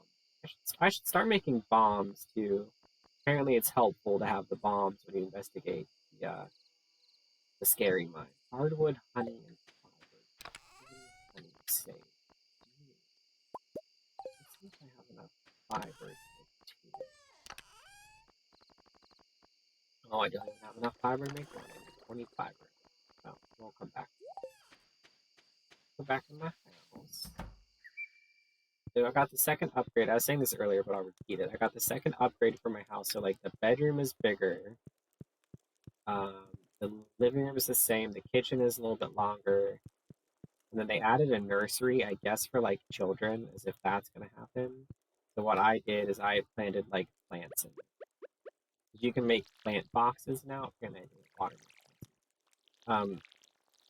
[SPEAKER 1] I should start making bombs too. Apparently, it's helpful to have the bombs when you investigate the scary mine. Hardwood, honey, and fiber. Honey, safe. Let's see if I have enough fiber to make two. Oh, I don't even have enough fiber to make one. I need 20 fiber. Oh, we'll come back. Go back in my house. house. So I got the second upgrade. I was saying this earlier, but I'll repeat it. I got the second upgrade for my house. So like the bedroom is bigger. Um, the living room is the same. The kitchen is a little bit longer. And then they added a nursery, I guess, for like children, as if that's gonna happen. So what I did is I planted like plants in it. You can make plant boxes now. And I did water.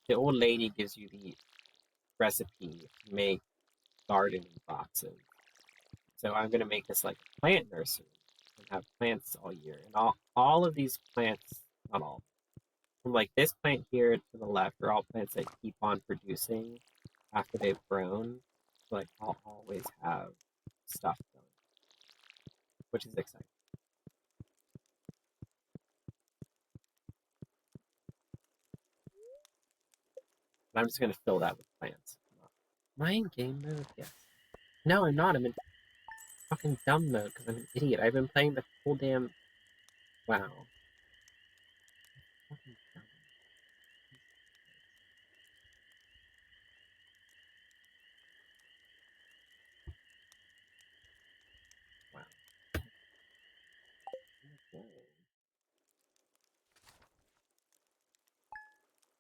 [SPEAKER 1] The old lady gives you the recipe to make gardening boxes. So I'm gonna make this like a plant nursery and have plants all year. And all of these plants, not all, from like this plant here to the left are all plants that keep on producing after they've grown. So like I'll always have stuff going, which is exciting. And I'm just gonna fill that with plants. Am I in game mode? Yes. No, I'm not. I'm in fucking dumb mode because I'm an idiot. I've been playing the whole damn. Wow. Fucking dumb. Wow. Okay.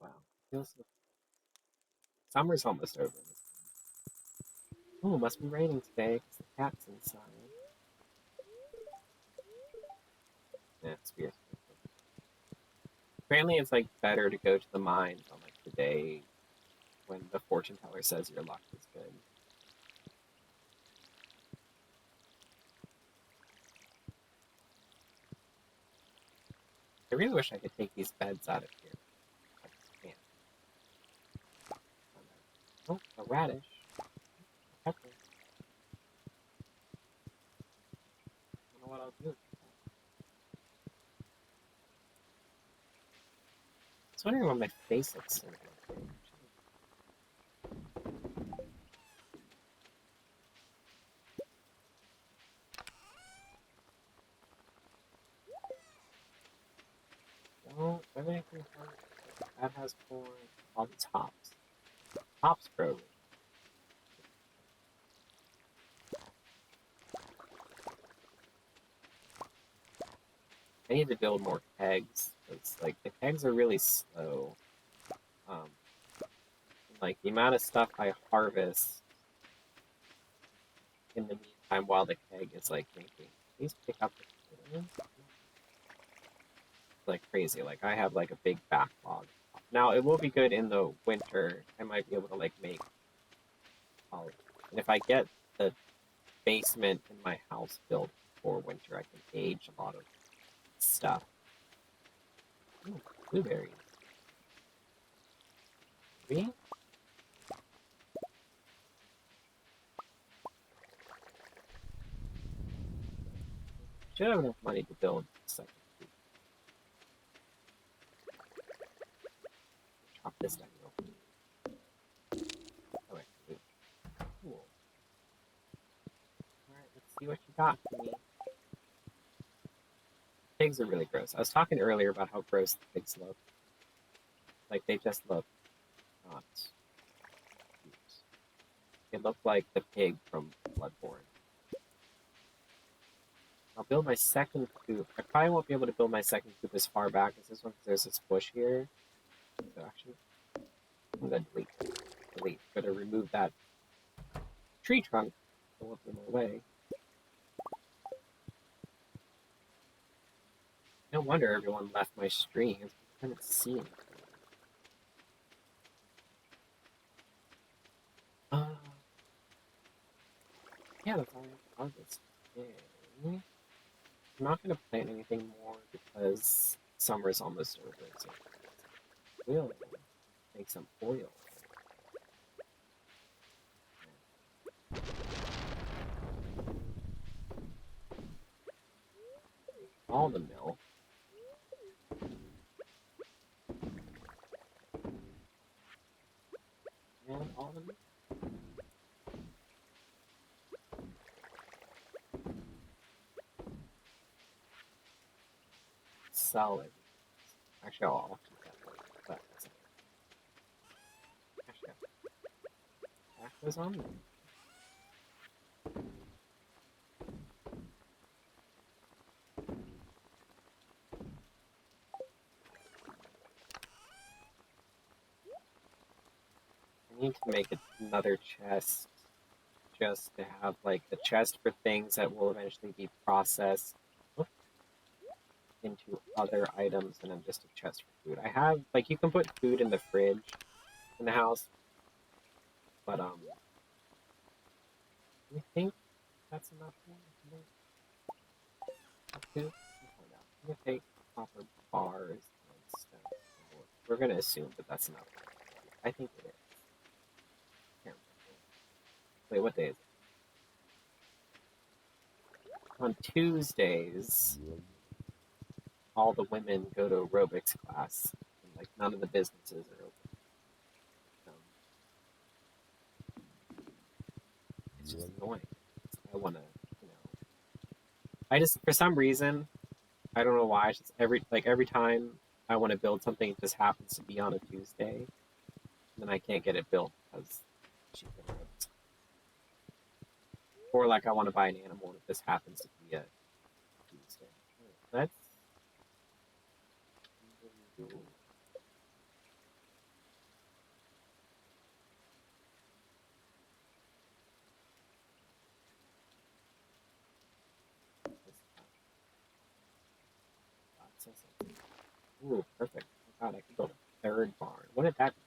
[SPEAKER 1] Wow. Feels so... Summer's almost over. Oh, it must be raining today because the cat's inside. Yeah, it's weird. Apparently, it's like better to go to the mines on like the day when the fortune teller says your luck is good. I really wish I could take these beds out of here. I just can't. Oh, a radish. A pepper. I don't know what I'll do. I was wondering why my face looks so good. Don't everything that has corn. All the tops. Tops grow. I need to build more kegs. It's like the kegs are really slow. Um, like the amount of stuff I harvest in the meantime while the keg is like making. Please pick up the potatoes. Like crazy. Like I have like a big backlog. Now it will be good in the winter. I might be able to like make olive. And if I get the basement in my house built for winter, I can age a lot of stuff. Ooh, blueberries. Me? Should have enough money to build a second coop. Chop this down real quick. Oh, wait, cool. Alright, let's see what you got for me. Pigs are really gross. I was talking earlier about how gross the pigs look. Like, they just look not cute. They look like the pig from Bloodborne. I'll build my second coop. I probably won't be able to build my second coop as far back as this one because there's this bush here. So actually, I'm gonna delete. Delete. I'm gonna remove that tree trunk. I won't be in my way. No wonder everyone left my stream. I haven't seen it. Uh, yeah, that's all I have this day. I'm not gonna plant anything more because summer's almost over. So we'll make some oil. All the milk. And all the milk. Sell it. Actually, I'll keep that. But actually, goes on? I need to make another chest just to have like a chest for things that will eventually be processed into other items and then just a chest for food. I have like you can put food in the fridge in the house, but I think that's enough for food. We'll find out. I'm gonna take copper bars and stone. We're gonna assume that that's enough. I think it is. Can't remember. Wait, what day is it? On Tuesdays, all the women go to aerobics class, and like none of the businesses are open. Um, it's just annoying. I want to, you know, I just for some reason I don't know why. It's just every time I want to build something, it just happens to be on a Tuesday, and then I can't get it built because she's in aerobics. Or like I want to buy an animal, and it just happens to be a Tuesday. Let's ooh, perfect. Oh God, I could build a third barn. What did that be?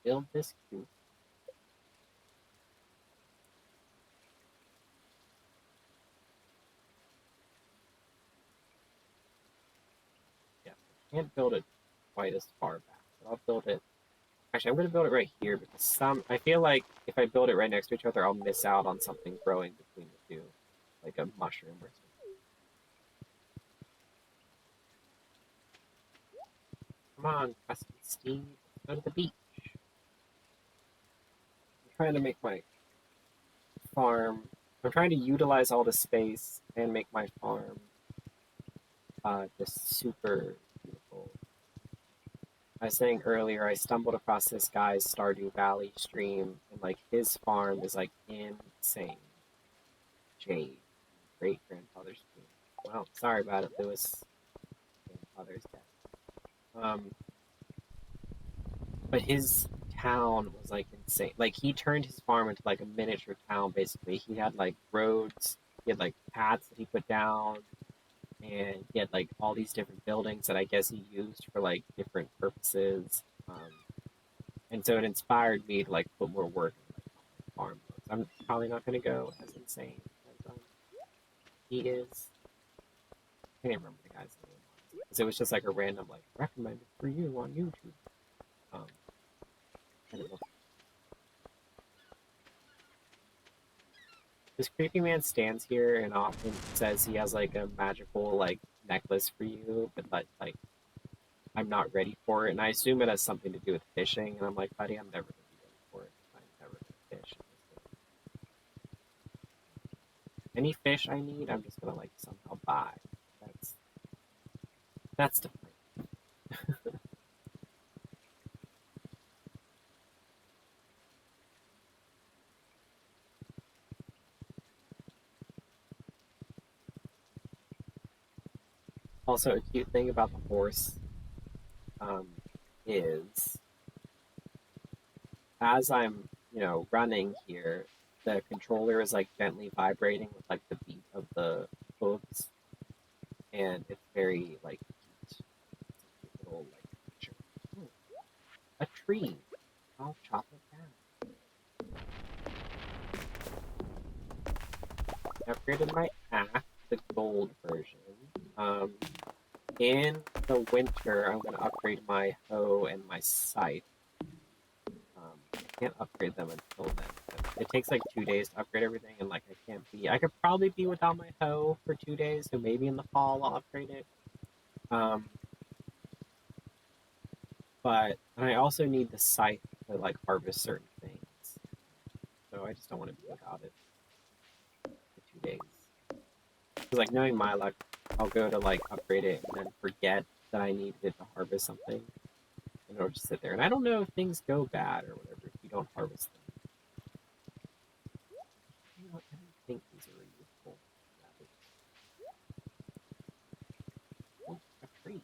[SPEAKER 1] Build this coop. Yes, I can't build it quite as far back, but I'll build it. Actually, I'm going to build it right here because I feel like if I build it right next to each other, I'll miss out on something growing between the two, like a mushroom or something. Come on, Crusty Steve, go to the beach. I'm trying to make my farm. I'm trying to utilize all the space and make my farm just super beautiful. I was saying earlier, I stumbled across this guy's Stardew Valley stream, and like his farm is like insane. Jade, great grandfather's stream. Well, sorry about it, Lewis. Grandfather's dead. But his town was like insane. Like he turned his farm into like a miniature town. Basically, he had like roads. He had like paths that he put down, and he had like all these different buildings that I guess he used for like different purposes. And so it inspired me to like put more work into like my farm modes. I'm probably not going to go as insane as he is. I can't remember the guy's name because it was just like a random like recommended for you on YouTube. Um, and it was this creepy man stands here and often says he has like a magical like necklace for you, but like I'm not ready for it, and I assume it has something to do with fishing. And I'm like, buddy, I'm never gonna be ready for it. I'm never gonna fish in this game. Any fish I need, I'm just gonna like somehow buy. That's that's the point. Also, a cute thing about the horse um, is as I'm running here, the controller is like gently vibrating with like the beat of the hooves, and it's very like cute. It's a cute little like picture. Ooh, a tree. I'll chop it down. I upgraded my axe, the gold version. Um, in the winter, I'm gonna upgrade my hoe and my scythe. I can't upgrade them until then. It takes like 2 days to upgrade everything, and like I can't be. I could probably be without my hoe for 2 days, so maybe in the fall I'll upgrade it. Um, but and I also need the scythe to like harvest certain things, so I just don't want to be without it for 2 days. Because like knowing my luck, I'll go to like upgrade it and then forget that I needed it to harvest something, and it'll just sit there. And I don't know if things go bad or whatever if you don't harvest them. You know, I don't think these are useful. Oh, a tree.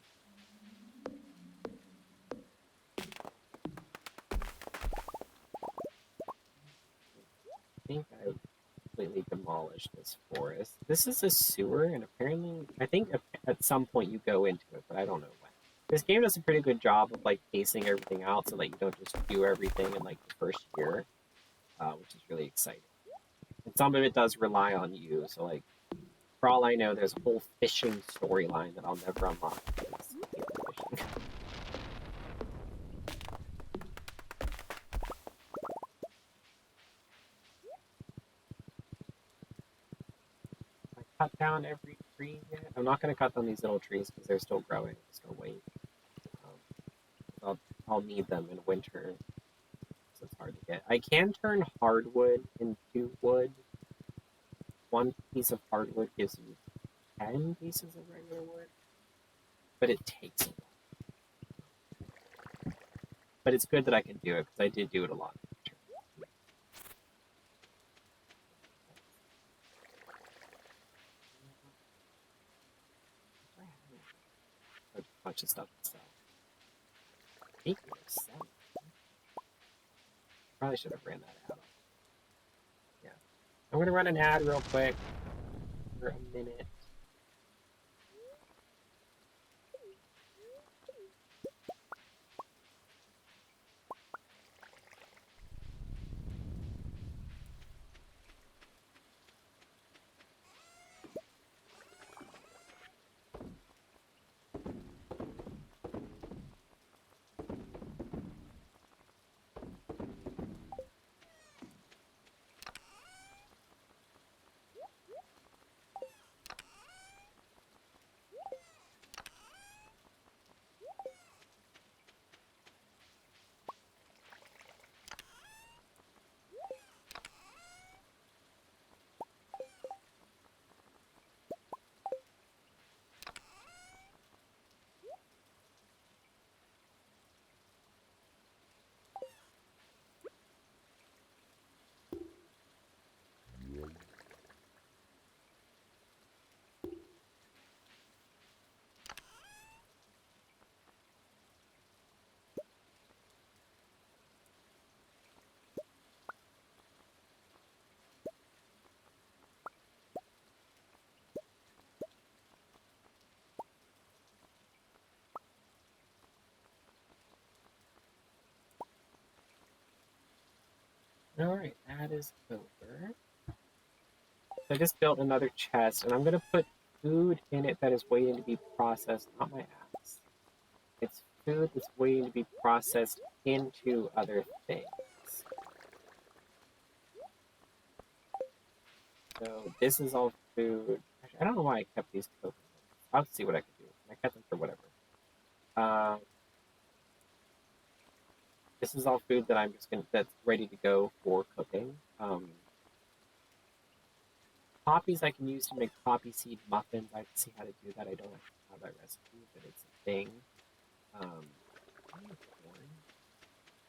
[SPEAKER 1] I think I completely demolished this forest. This is a sewer, and apparently, I think at some point you go into it, but I don't know when. This game does a pretty good job of like pacing everything out so that you don't just do everything in like the first year, which is really exciting. And some of it does rely on you. So like, for all I know, there's a whole fishing storyline that I'll never unlock because I hate fishing. I cut down every tree yet? I'm not going to cut down these little trees because they're still growing. I'm just going to wait. Um, I'll need them in winter, so it's hard to get. I can turn hardwood into wood. One piece of hardwood gives you 10 pieces of regular wood, but it takes a while. But it's good that I can do it because I did do it a lot. A bunch of stuff to sell. Speaking of selling, probably should have ran that ad. Yeah, I'm gonna run an ad real quick for a minute. All right, ad is over. I just built another chest, and I'm gonna put food in it that is waiting to be processed. Not my ass. It's food that's waiting to be processed into other things. So this is all food. Actually, I don't know why I kept these coconuts. I'll see what I can do. I kept them for whatever. Um, this is all food that I'm just gonna that's ready to go for cooking. Poppies I can use to make poppy seed muffins. I can see how to do that. I don't actually have that recipe, but it's a thing. Um,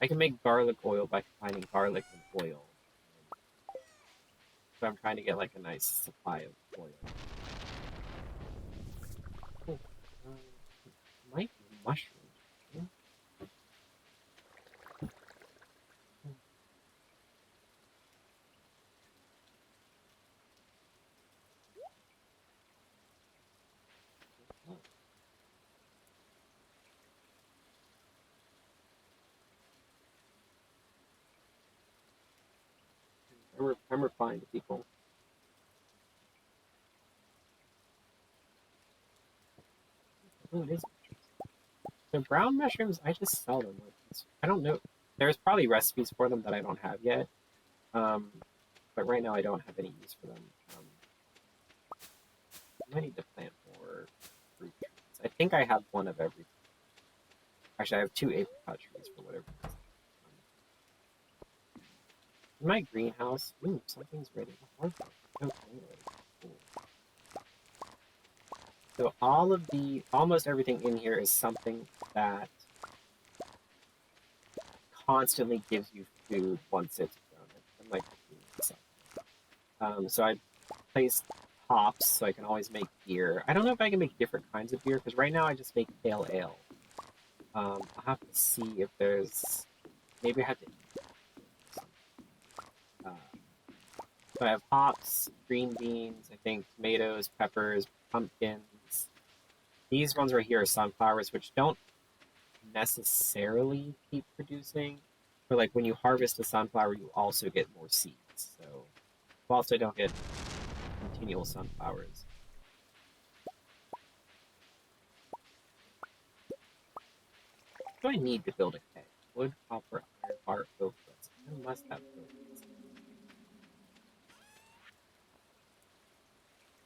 [SPEAKER 1] I can make garlic oil by combining garlic and oil. So I'm trying to get like a nice supply of oil. Oh, might be mushrooms. I'm replying to people. Oh, it is mushrooms. So brown mushrooms, I just sell them. I don't know. There's probably recipes for them that I don't have yet. Um, but right now I don't have any use for them. I need to plant more fruit trees. I think I have one of every. Actually, I have two apricot trees for whatever reason. In my greenhouse, something's ready to harvest. No tomatoes. Cool. So almost everything in here is something that constantly gives you food once it's grown. I'm like repeating myself. So I placed hops so I can always make beer. I don't know if I can make different kinds of beer because right now I just make pale ale. I'll have to see if there's maybe I have to. Uh, so I have hops, green beans, I think tomatoes, peppers, pumpkins. These ones right here are sunflowers, which don't necessarily keep producing. But like when you harvest a sunflower, you also get more seeds. So whilst I don't get continual sunflowers, what do I need to build a keg? Wood, copper, iron, bar, oak, resin. I must have oak resin.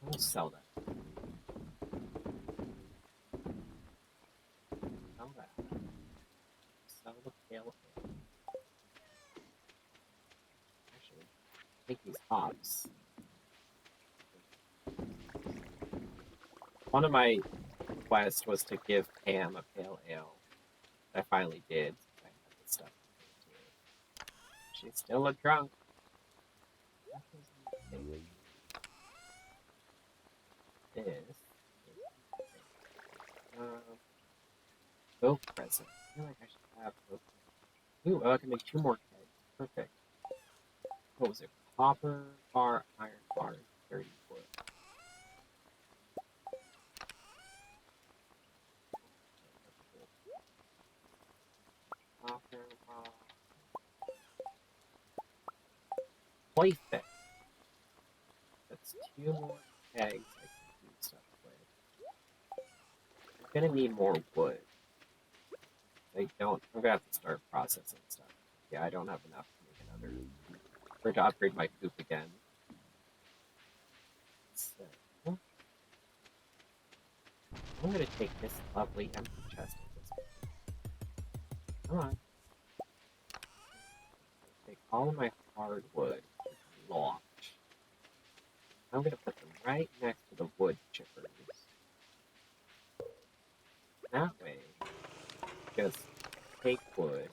[SPEAKER 1] I'll sell that. Sell that. Sell the pale ale. Actually, make these hops. One of my quests was to give Pam a pale ale. I finally did. I had this stuff to it. She's still a drunk. This. Uh, oak resin. I feel like I should have oak resin. Ooh, oh, I can make 2 more kegs. Perfect. What was it? Copper bar, iron bar, dirty wood. Copper bar. Perfect. That's 2 more kegs I can do stuff with. I'm gonna need more wood. I don't. I'm gonna have to start processing stuff. Yeah, I don't have enough to make another. Or to upgrade my coop again. So, I'm gonna take this lovely empty chest at this point. Come on. Take all of my hardwood, which is large. I'm gonna put them right next to the wood chippers. That way, just take wood.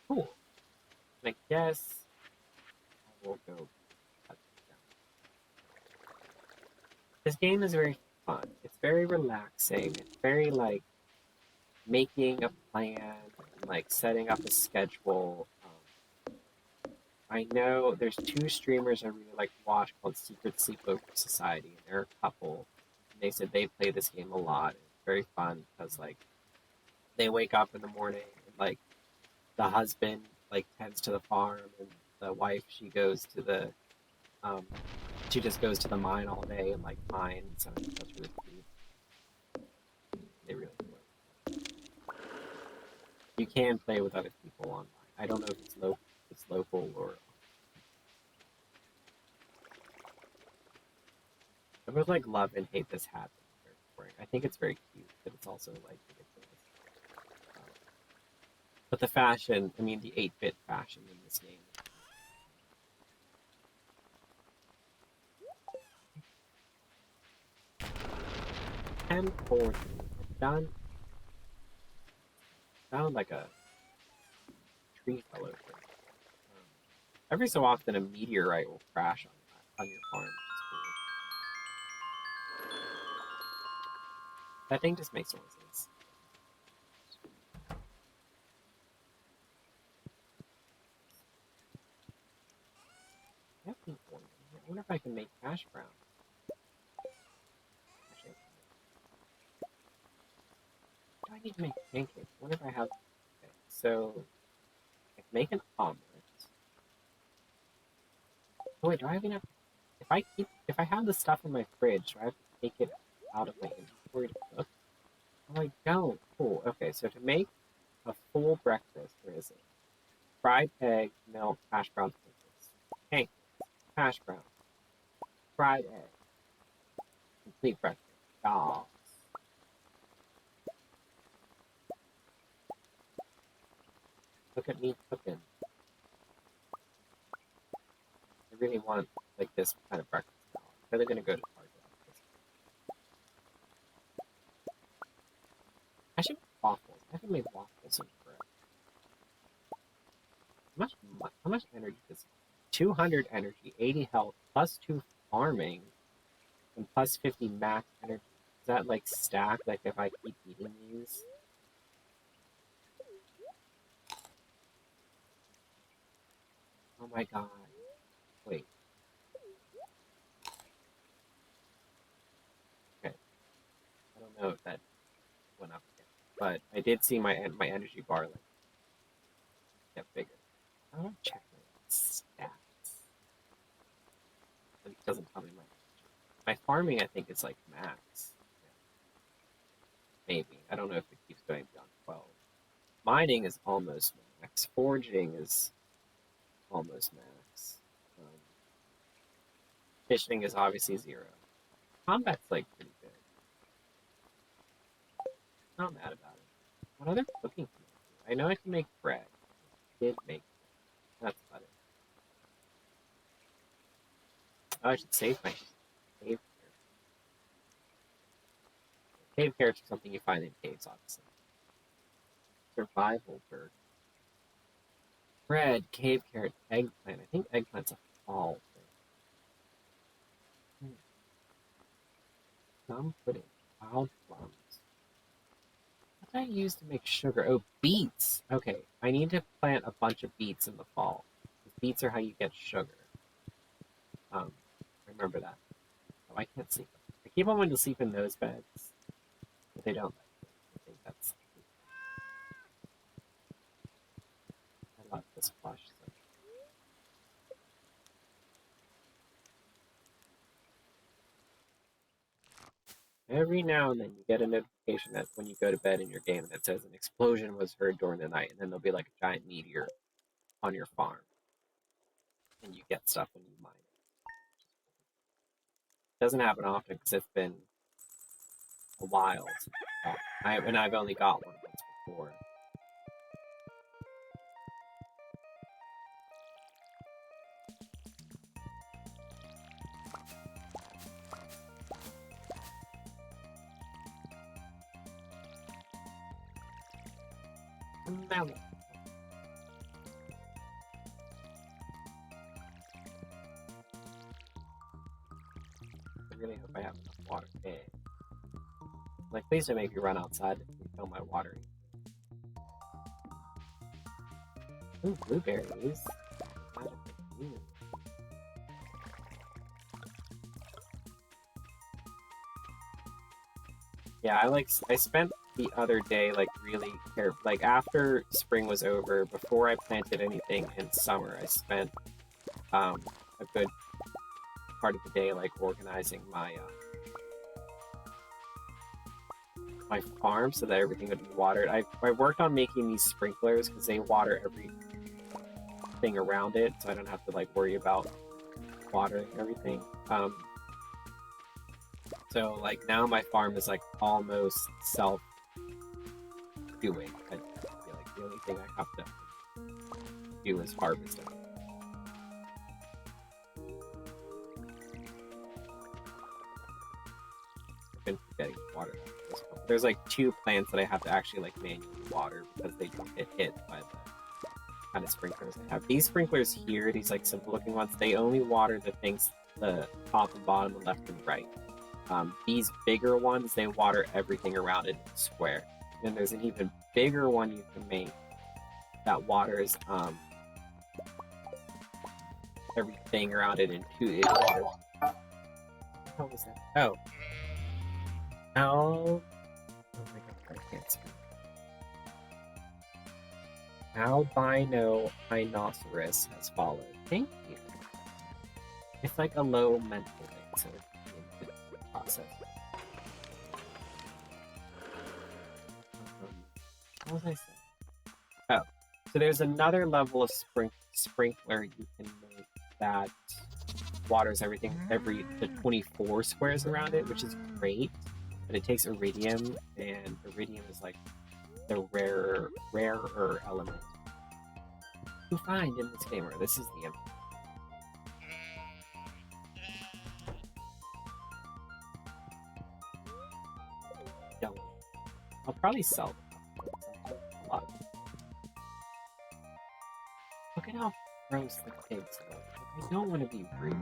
[SPEAKER 1] Cool. And I guess I will go cut this down. This game is very fun. It's very relaxing. It's very like making a plan and like setting up a schedule. I know there's 2 streamers I really like to watch called Secret Sleepover Society, and they're a couple. And they said they play this game a lot. And it's very fun because like they wake up in the morning and like the husband like tends to the farm and the wife um she just goes to the mine all day and like mines. And that's really cute. They really enjoy it. You can play with other people online. I don't know if it's local or I would like love and hate this hat that I'm wearing. I think it's very cute, but it's also like ridiculous. Um, but the fashion, I mean, the 8-bit fashion in this game. 10:40. It's done. Sound like a tree fell over. Every so often, a meteorite will crash on your farm. Which is cool. That thing just makes noises. I have pink corn in here. I wonder if I can make hash brown. Actually, do I need to make pancakes? I wonder if I have. Okay, so I can make an omelet. Oh wait, do I have enough? If I have the stuff in my fridge, do I have to take it out of my inventory to cook? Oh, I don't. Cool. Okay, so to make a full breakfast, where is it? Fried egg, milk, hash browns, pancakes, hash browns, fried egg, complete breakfast. Dogs. Look at me cooking. I really want like this kind of breakfast now. I'm really gonna go to Target after this. waffles. I haven't made waffles in forever. How much energy does 200 energy, 80 health, plus 2 farming, and plus 50 max energy? Is that like stacked? Like if I keep eating these? Oh my god. Wait. Okay. I don't know if that went up again. But I did see my energy bar like get bigger. I want to check my stats. But it doesn't tell me my farming I think is like max. Yeah, maybe. I don't know if it keeps going beyond 12. Mining is almost max. Forging is almost max. Um, Fishing is obviously 0. Combat's like pretty good. Not mad about it. What other cooking can I do? I know I can make bread. I did make bread. That's about it. Oh, I should save my cave carrots. Cave carrots are something you find in caves, obviously. Survival bird. Bread, cave carrot, eggplant. I think eggplant's a fall thing. Some pudding. Wild plums. What did I use to make sugar? Oh, beets. Okay, I need to plant a bunch of beets in the fall. Beets are how you get sugar. Remember that. Oh, I can't sleep. I keep on wanting to sleep in those beds, but they don't let me. I think that's. I love this plush. So. Every now and then you get a notification that when you go to bed in your game that says an explosion was heard during the night, and then there'll be like a giant meteor on your farm, and you get stuff when you mine it. Doesn't happen often because it's been a while. I've only got one once before. Melon. I really hope I have enough water. Hey. Like, please don't make me run outside to fill my watering. Ooh, blueberries. Yeah, I spent the other day like really careful. Like after spring was over, before I planted anything in summer, I spent a good part of the day like organizing my farm so that everything would be watered. I worked on making these sprinklers because they water everything around it, so I don't have to like worry about watering everything. So like now my farm is like almost self doing. I feel like the only thing I have to do is harvest it. I've been forgetting to water them. There's like 2 plants that I have to actually like manually water because they don't get hit by the kind of sprinklers I have. These sprinklers here, these like simple looking ones, they only water the things the top and bottom, the left and right. These bigger ones, they water everything around it in a square. And there's an even bigger one you can make that waters everything around it in 2 waters. What was that? Oh. Oh my god, I can't speak. Albino rhinoceros has followed. Thank you. It's like a low mental thing, so it's a process. What was I saying? Oh, so there's another level of sprinkler you can make that waters everything the 24 squares around it, which is great. But it takes iridium, and iridium is like the rarer element you find in this game. Or this is the I'll probably sell them. gross the pigs look. Like, I don't want to be rude,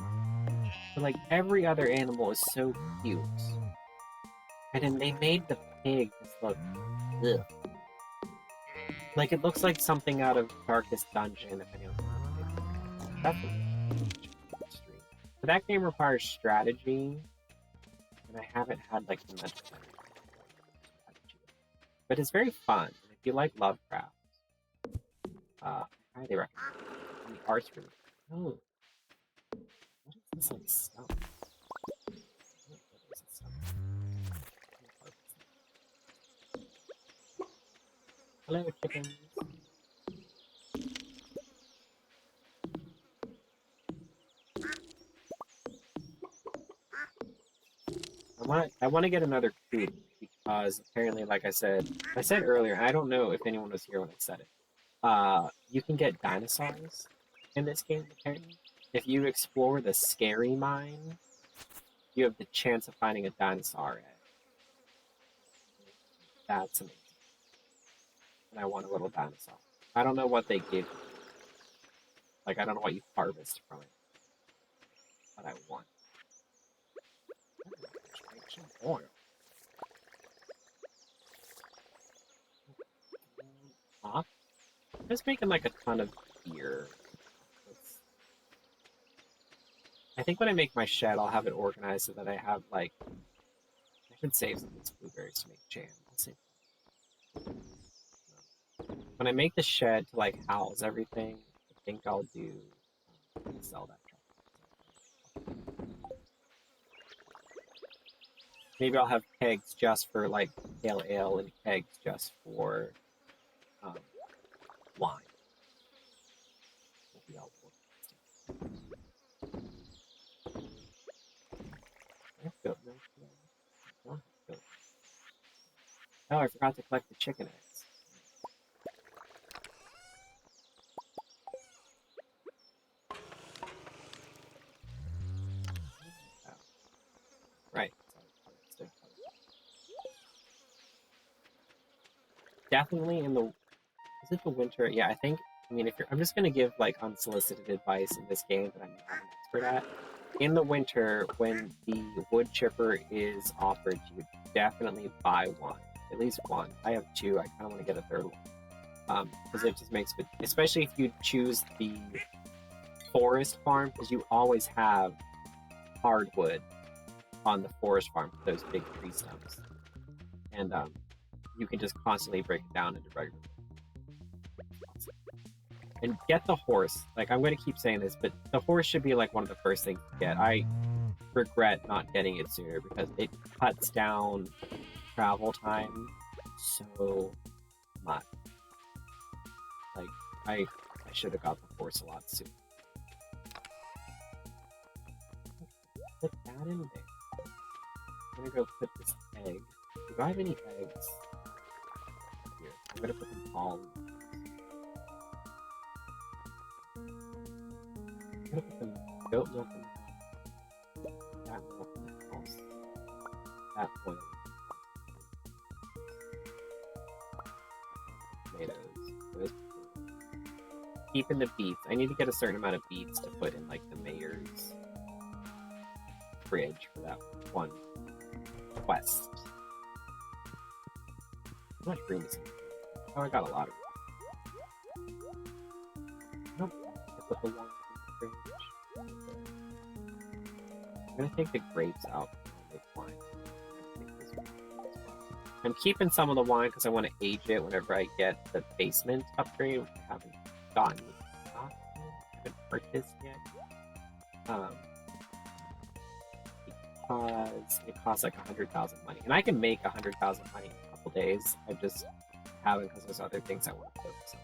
[SPEAKER 1] but like every other animal is so cute, and then they made the pigs look, ugh. Like it looks like something out of Darkest Dungeon. If anyone that's stream. But that game requires strategy, and I haven't had like the mental strategy. But it's very fun. And if you like Lovecraft, I highly recommend it. And the art's really oh. What is this like stuff? What is this stuff? Hello, chickens. I want to get another coop because apparently, like I said earlier, I don't know if anyone was here when I said it. You can get dinosaurs in this game apparently. If you explore the scary mine, you have the chance of finding a dinosaur egg. That's amazing. And I want a little dinosaur. I don't know what they give you. Like I don't know what you harvest from it, but I want. Oil. Off. I'm just making like a ton of beer. I think when I make my shed, I'll have it organized so that I have like. I should save some of these blueberries to make jam. I'll save. When I make the shed to like house everything, I think I'll do sell that truck. Maybe I'll have kegs just for like pale ale and kegs just for um, wine. Maybe I'll I have goat milk today. I don't have goat. Oh, I forgot to collect the chicken eggs. Oh. Right. Definitely in the. Is it the winter? Yeah, I think. I mean, if you're, I'm just gonna give like unsolicited advice in this game that I'm not an expert at. In the winter, when the wood chipper is offered, you would definitely buy one, at least one. I have two. I kind of want to get a third one because it just makes it, especially if you choose the forest farm, because you always have hardwood on the forest farm for those big tree stumps, and you can just constantly break it down into regular. And get the horse. Like, I'm going to keep saying this, but the horse should be like one of the first things to get. I regret not getting it sooner because it cuts down travel time so much. Like, I should have got the horse a lot sooner. Put that in there. I'm gonna go put this egg. Do I have any eggs? Here, I'm gonna put them all in. I'm gonna put some goat milk in that milk in the house. That oil. Tomatoes. Keep in the beets. I need to get a certain amount of beets to put in like the mayor's fridge for that one quest. How much room is in here? Oh, I got a lot of room. Nope. I put the wine in the fridge. I'm gonna take the grapes out and make wine. I'm keeping some of the wine because I want to age it whenever I get the basement upgrade, which I haven't gotten. I haven't purchased yet. Because it costs like 100,000 money, and I can make 100,000 money in a couple days. I just haven't because there's other things I want to focus on.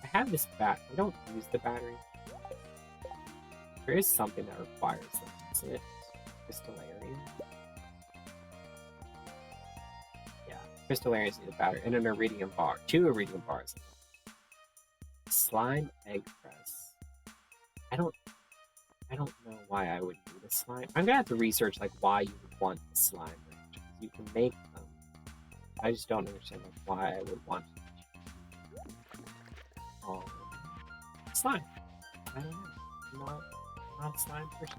[SPEAKER 1] I have this bat. I don't use the battery. There is something that requires them. Isn't it crystallarian? Yeah, crystallarians need a battery and an iridium bar. 2 iridium bars. Slime egg press. I don't know why I would need a slime. I'm gonna have to research like why you would want the slime. You can make them. I just don't understand like why I would want slime. I don't know. I'm not a slime person.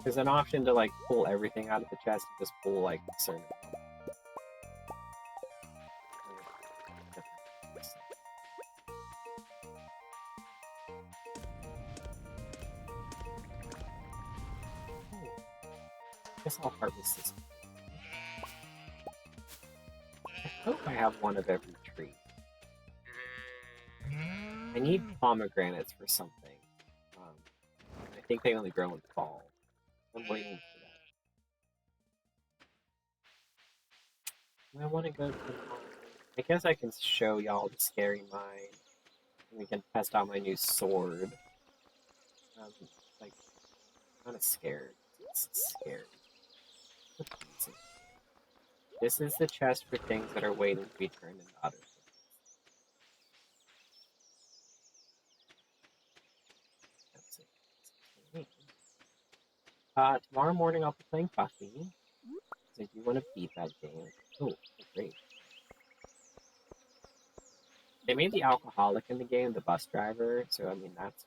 [SPEAKER 1] There's an option to like pull everything out of the chest and just pull like certain. I guess I'll harvest this. I hope I have one of every tree. I need pomegranates for something. I think they only grow in fall. I'm waiting for that. I want to go to the mine. I guess I can show y'all the scary mine. And we can test out my new sword. Like, kind of scared. It's scary. This is the chest for things that are waiting to be turned into other things. Tomorrow morning I'll be playing Buffy. So if you want to beat that game. Oh, great. They made the alcoholic in the game the bus driver, so I mean that's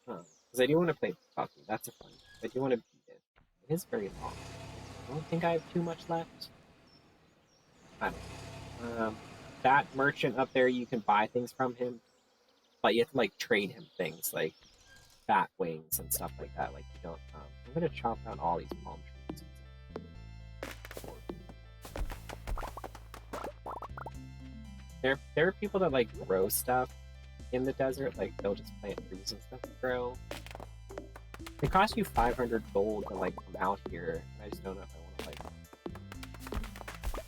[SPEAKER 1] fun. Because I do want to play Buffy, that's a fun. I do want to beat it. It is very long. I don't think I have too much left. I don't know. That merchant up there, you can buy things from him, but you have to like trade him things like bat wings and stuff like that. Like you don't. I'm gonna chop down all these palm trees. There are people that like grow stuff in the desert. Like they'll just plant trees and stuff to grow. They cost you 500 gold to like come out here. And I just don't know if I want to like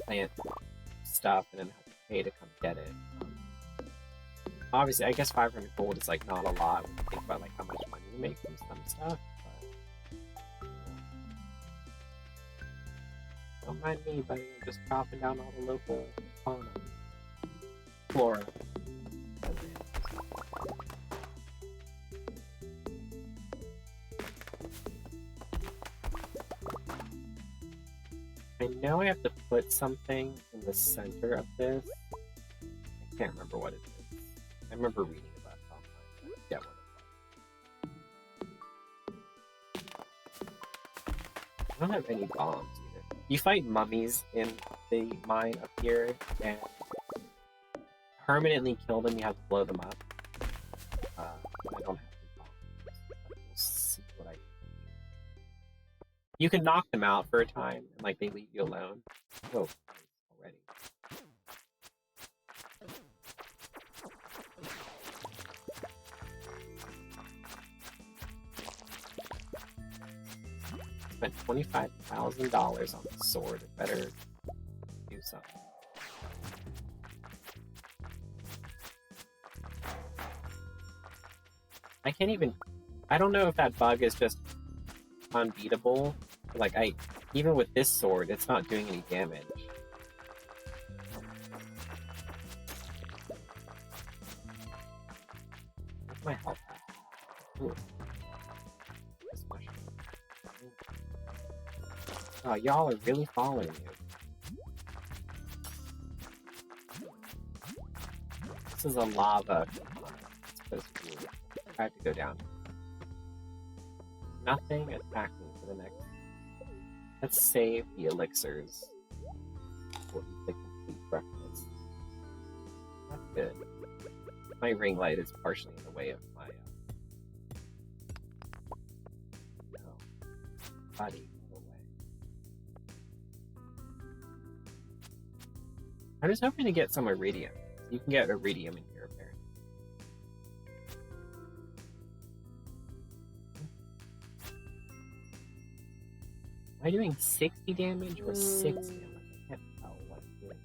[SPEAKER 1] plant stuff and then have to pay to come get it. Obviously, I guess 500 gold is like not a lot when you think about like how much money you make from some stuff. But, don't mind me, buddy. I'm just chopping down all the local fauna, flora. I know I have to put something in the center of this. I can't remember what it is. I remember reading about it online. I forget what it was. I don't have any bombs either. You fight mummies in the mine up here and permanently kill them, you have to blow them up. I don't have any bombs. We'll see what I can do. You can knock them out for a time and like they leave you alone. Oh, already. Spent $25,000 on the sword. It better do something. I can't even. I don't know if that bug is just unbeatable. Like even with this sword, it's not doing any damage. What's my health at? Ooh. Oh, y'all are really following me. This is a lava. It's supposed to be. I have to go down. Nothing attack me for the next. Let's save the elixirs. We'll eat the complete breakfast. That's good. My ring light is partially in the way of my. No. Buddy. I'm just hoping to get some iridium. You can get iridium in here, apparently. Am I doing 60 damage or 6 damage? I can't tell what I'm doing.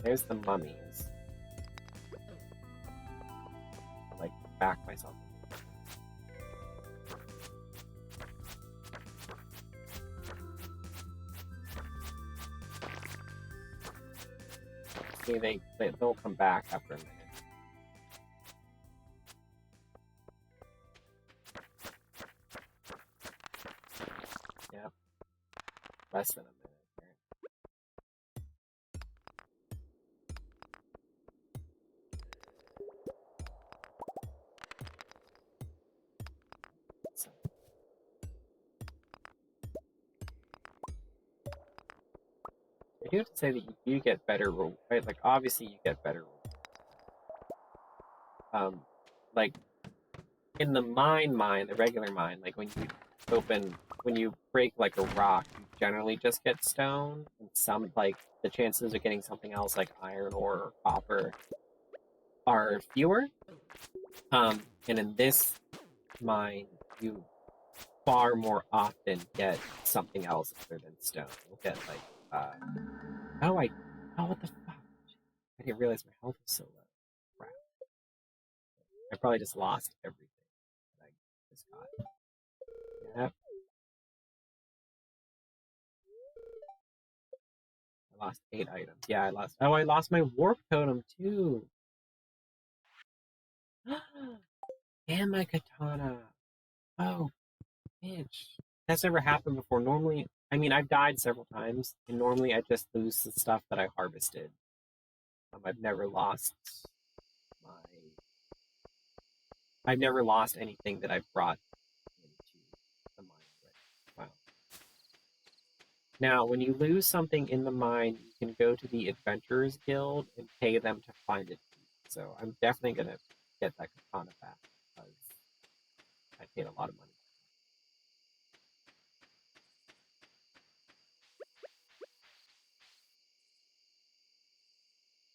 [SPEAKER 1] There's the mummies. Like, back myself. See, they'll come back after a minute. Yep. Less than a minute. So, I do have to say that you do get better rewards, right? Like, obviously you get better rewards. Like, in the the regular mine, like when you break like a rock, you generally just get stone, and some, like, the chances of getting something else like iron ore or copper are fewer. And in this mine, you far more often get something else other than stone. You'll get like, oh, what the fuck? I didn't realize my health was so low. Crap. I probably just lost everything that I just got. Yep. I lost 8 items. Yeah, I lost my warp totem too. And my katana. Oh, bitch. That's never happened before. Normally, I mean, I've died several times, and normally I just lose the stuff that I harvested. I've never lost my. I've never lost anything that I've brought into the mine already. Wow. Now, when you lose something in the mine, you can go to the Adventurers Guild and pay them to find it. So I'm definitely gonna get that katana back because I paid a lot of money.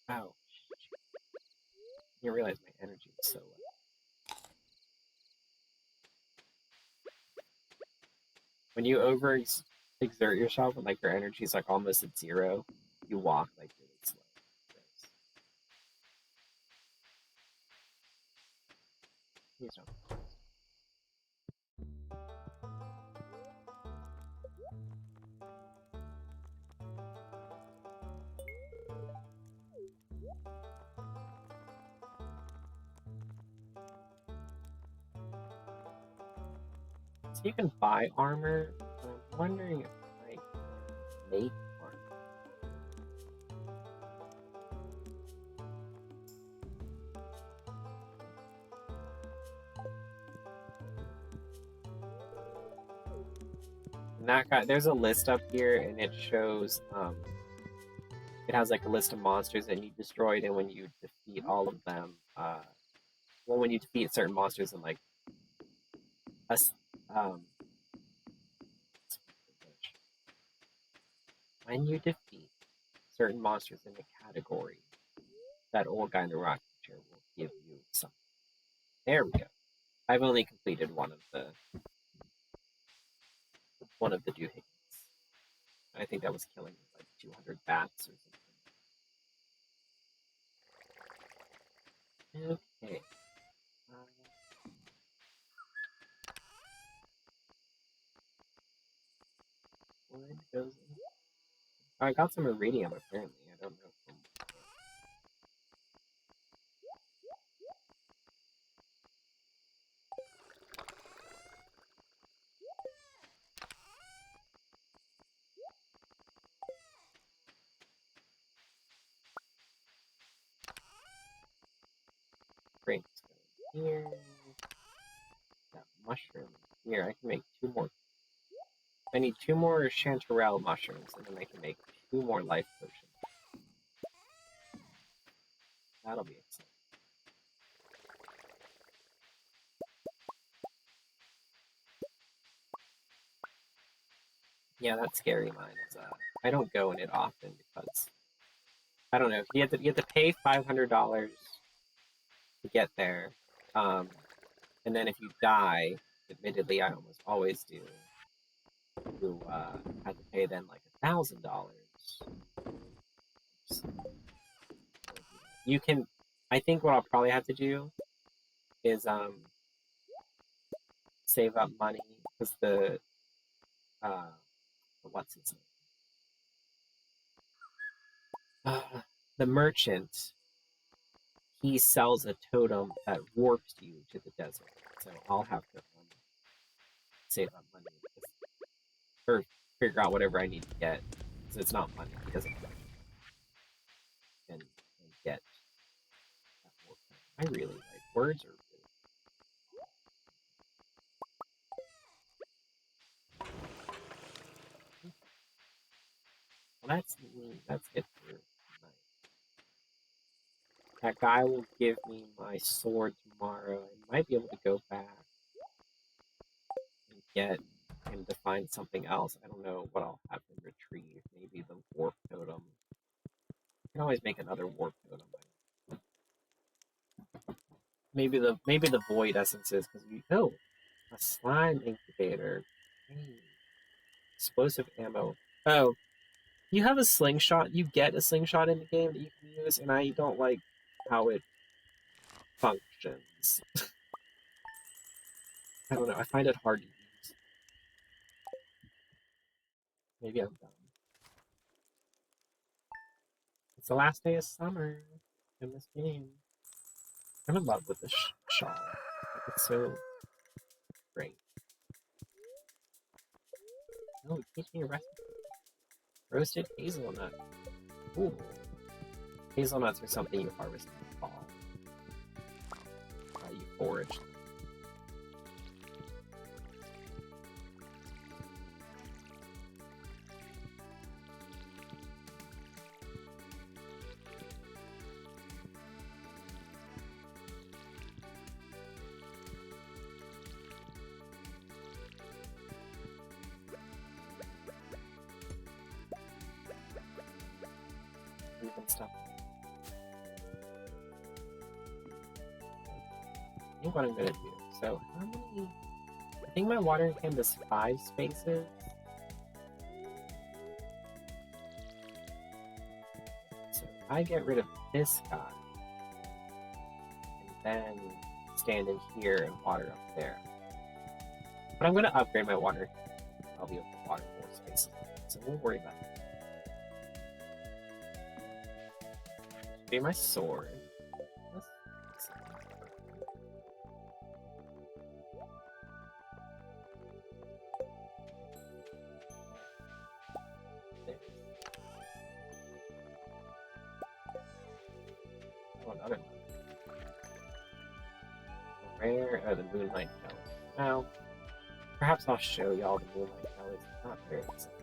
[SPEAKER 1] Wow. You realize my energy was so low. When you exert yourself and like your energy is like almost at zero, you walk like really slow. Please don't. So you can buy armor. I'm wondering if I can make armor. And that guy, there's a list up here, and it shows it has like a list of monsters that you destroyed, and when you defeat all of them, well, when you defeat certain monsters in like us, when you defeat certain monsters in a category, that old guy in the rocking chair will give you something. There we go. I've only completed one of the doohickeys. I think that was killing like 200 bats or something. Okay. Wood goes in. Oh, I got some iridium apparently. I don't know from. Great. Here. Got mushroom. Here, I can make 2 more. I need 2 more chanterelle mushrooms, and then I can make 2 more life potions. That'll be exciting. Yeah, that scary mine is. I don't go in it often because I don't know. You have to pay $500 to get there, and then if you die, admittedly, I almost always do. You have to pay them like $1,000. You can. I think what I'll probably have to do is save up money because uh what's his name? the merchant, he sells a totem that warps you to the desert. So I'll have to save up money or figure out whatever I need to get because it's not money. He doesn't and get that warp totem. I really like words are really. Well, that's it for tonight. That guy will give me my sword tomorrow. I might be able to go back and get him to find something else. I don't know what I'll have him retrieve. Maybe the warp totem. I can always make another warp totem. Maybe the void essences because a slime incubator. Hey, explosive ammo. Oh, you have a slingshot. You get a slingshot in the game that you can use, and I don't like how it functions. I don't know. I find it hard to use. Maybe I'm dumb. It's the last day of summer in this game. I'm in love with this shawl. Like, it's so great. Oh, teach me a recipe. Roasted hazelnut. Ooh. Hazelnuts are something you harvest in the fall. You forage. And stuff. I think what I'm gonna do. So how many? I think my watering can has 5 spaces. So I get rid of this guy, and then stand in here and water up there. But I'm gonna upgrade my water. I'll be able to water 4 spaces. So we'll worry about that. Be my sword. Oh, another one. Rare, the moonlight jelly. Now, perhaps I'll show y'all the moonlight jelly. It's not very exciting.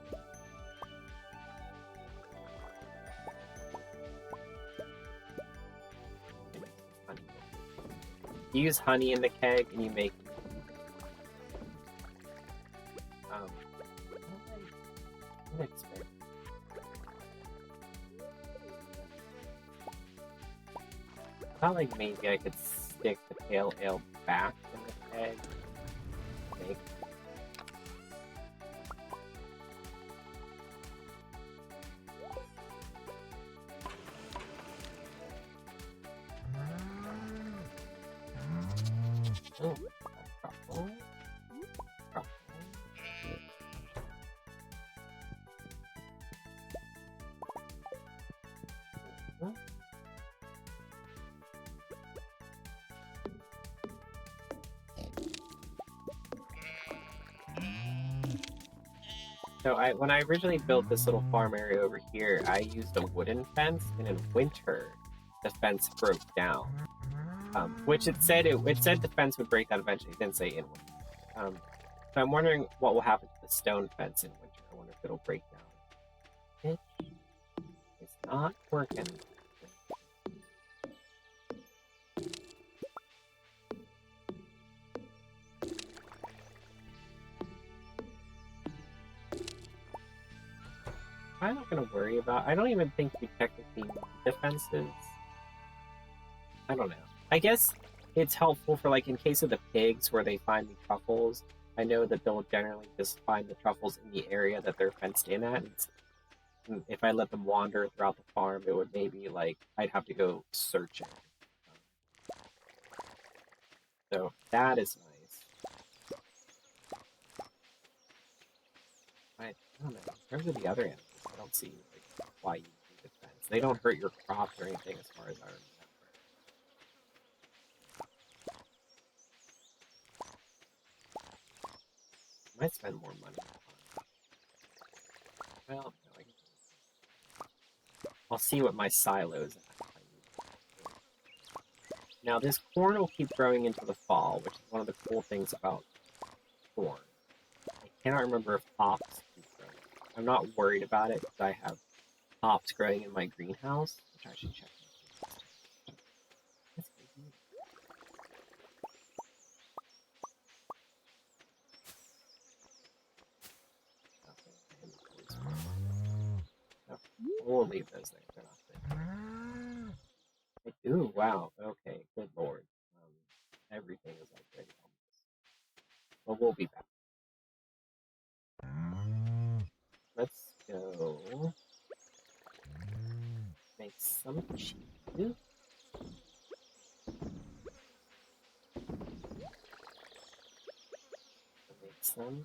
[SPEAKER 1] You use honey in the keg and you make I thought like maybe I could stick the pale ale back in the keg. Make oh, truffle. Truffle. So when I originally built this little farm area over here, I used a wooden fence, and in winter, the fence broke down. Which it said the fence would break down eventually. It didn't say in winter. So I'm wondering what will happen to the stone fence in winter. I wonder if it'll break down. It's not working. I'm not gonna worry about. I don't even think we technically need defenses. I don't know. I guess it's helpful for like in case of the pigs where they find the truffles. I know that they'll generally just find the truffles in the area that they're fenced in at. And if I let them wander throughout the farm, it would maybe like I'd have to go searching. So that is nice. I don't know. In terms of the other animals, I don't see like why you need a fence. They don't hurt your crops or anything as far as I remember. I might spend more money on. Well, no, I'll see what my silo's at. Now this corn will keep growing into the fall, which is one of the cool things about corn. I cannot remember if hops keep growing. I'm not worried about it because I have hops growing in my greenhouse, which I should check. We'll leave those there. They're not there. Ooh, wow. Okay, good lord. Everything is like ready almost. Well, we'll be back. Let's go make some cheese. Make some.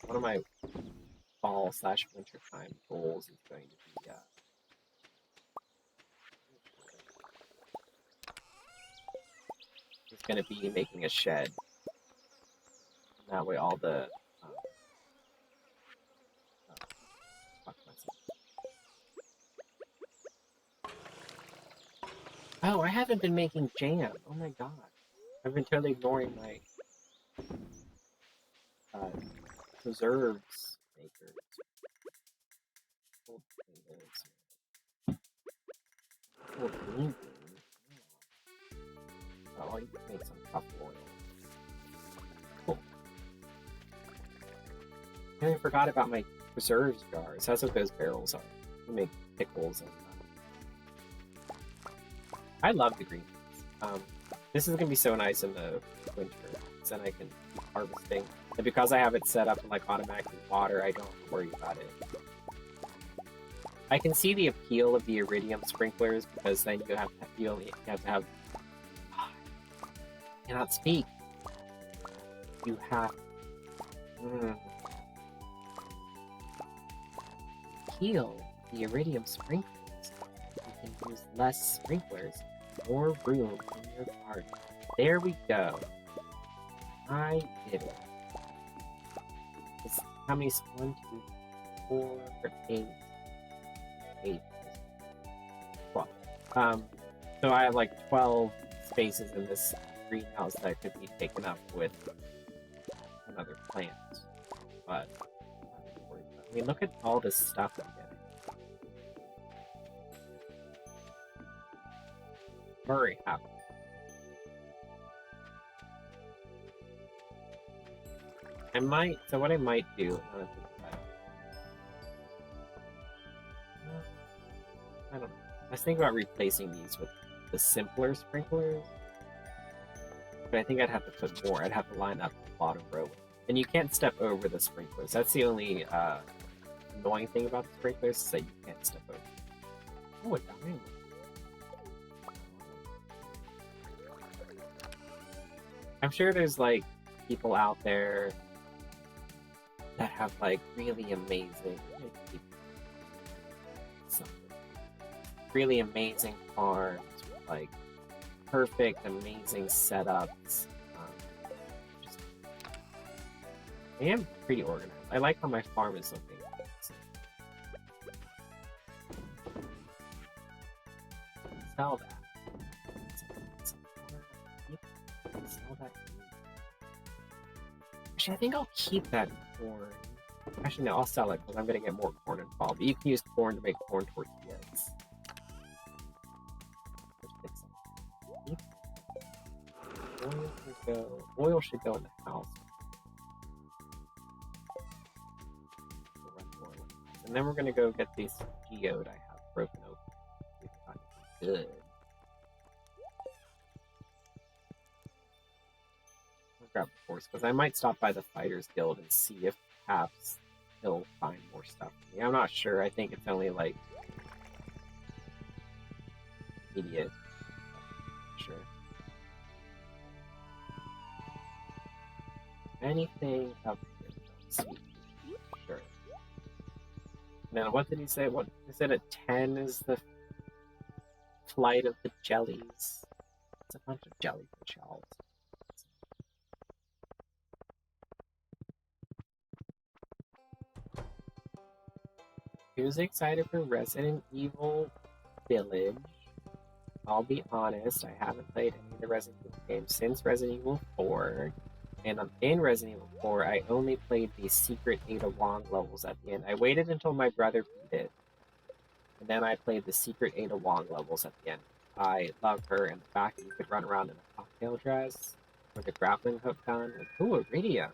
[SPEAKER 1] One of my fall/wintertime goals is going to be making a shed. And that way, all the fuck myself. Oh, I haven't been making jam. Oh my god, I've been totally ignoring my preserves makers. Green bean. Oh, you can make some truffle oil. Cool. And I forgot about my preserves jars. That's what those barrels are. You make pickles and. I love the green beans. This is gonna be so nice in the winter, because then I can keep harvesting. And because I have it set up in like automatically water, I don't have to worry about it. I can see the appeal of the iridium sprinklers because then you have to have. I cannot speak. You have. Appeal the iridium sprinklers. You can use less sprinklers, more room in your garden. There we go. I did it. How many? 1, 2, 4, 8. 12. So I have like 12 spaces in this greenhouse that could be taken up with another plant. But I mean, look at all this stuff I'm getting. Very happy. So what I might do, I don't know. I was thinking about replacing these with the simpler sprinklers. But I think I'd have to put more. I'd have to line up the bottom row. And you can't step over the sprinklers. That's the only annoying thing about the sprinklers, is that you can't step over. Oh, a diamond. I'm sure there's like people out there that have like really amazing farms with like perfect, amazing setups. I am pretty organized. I like how my farm is looking. Sell that. Sell that. Actually, I think I'll keep that corn. Actually, no, I'll sell it because I'm going to get more corn in fall. But you can use corn to make corn tortillas. Oil should go in the house. And then we're going to go get these geode I have broken open. Good. I'll grab the horse because I might stop by the Fighters Guild and see if perhaps he'll find more stuff for me. I'm not sure. I think it's only like idiot. Sure. Anything up here? Sweet. And then what did he say? What he said at 10 is the flight of the jellies. It's a bunch of jellyfish shells. Who's excited for Resident Evil Village? I'll be honest, I haven't played any of the Resident Evil games since Resident Evil 4. And in Resident Evil 4, I only played the secret Ada Wong levels at the end. I waited until my brother beat it. And then I played the secret Ada Wong levels at the end. I love her and the fact that you could run around in a cocktail dress with a grappling hook gun. Ooh, Iridium.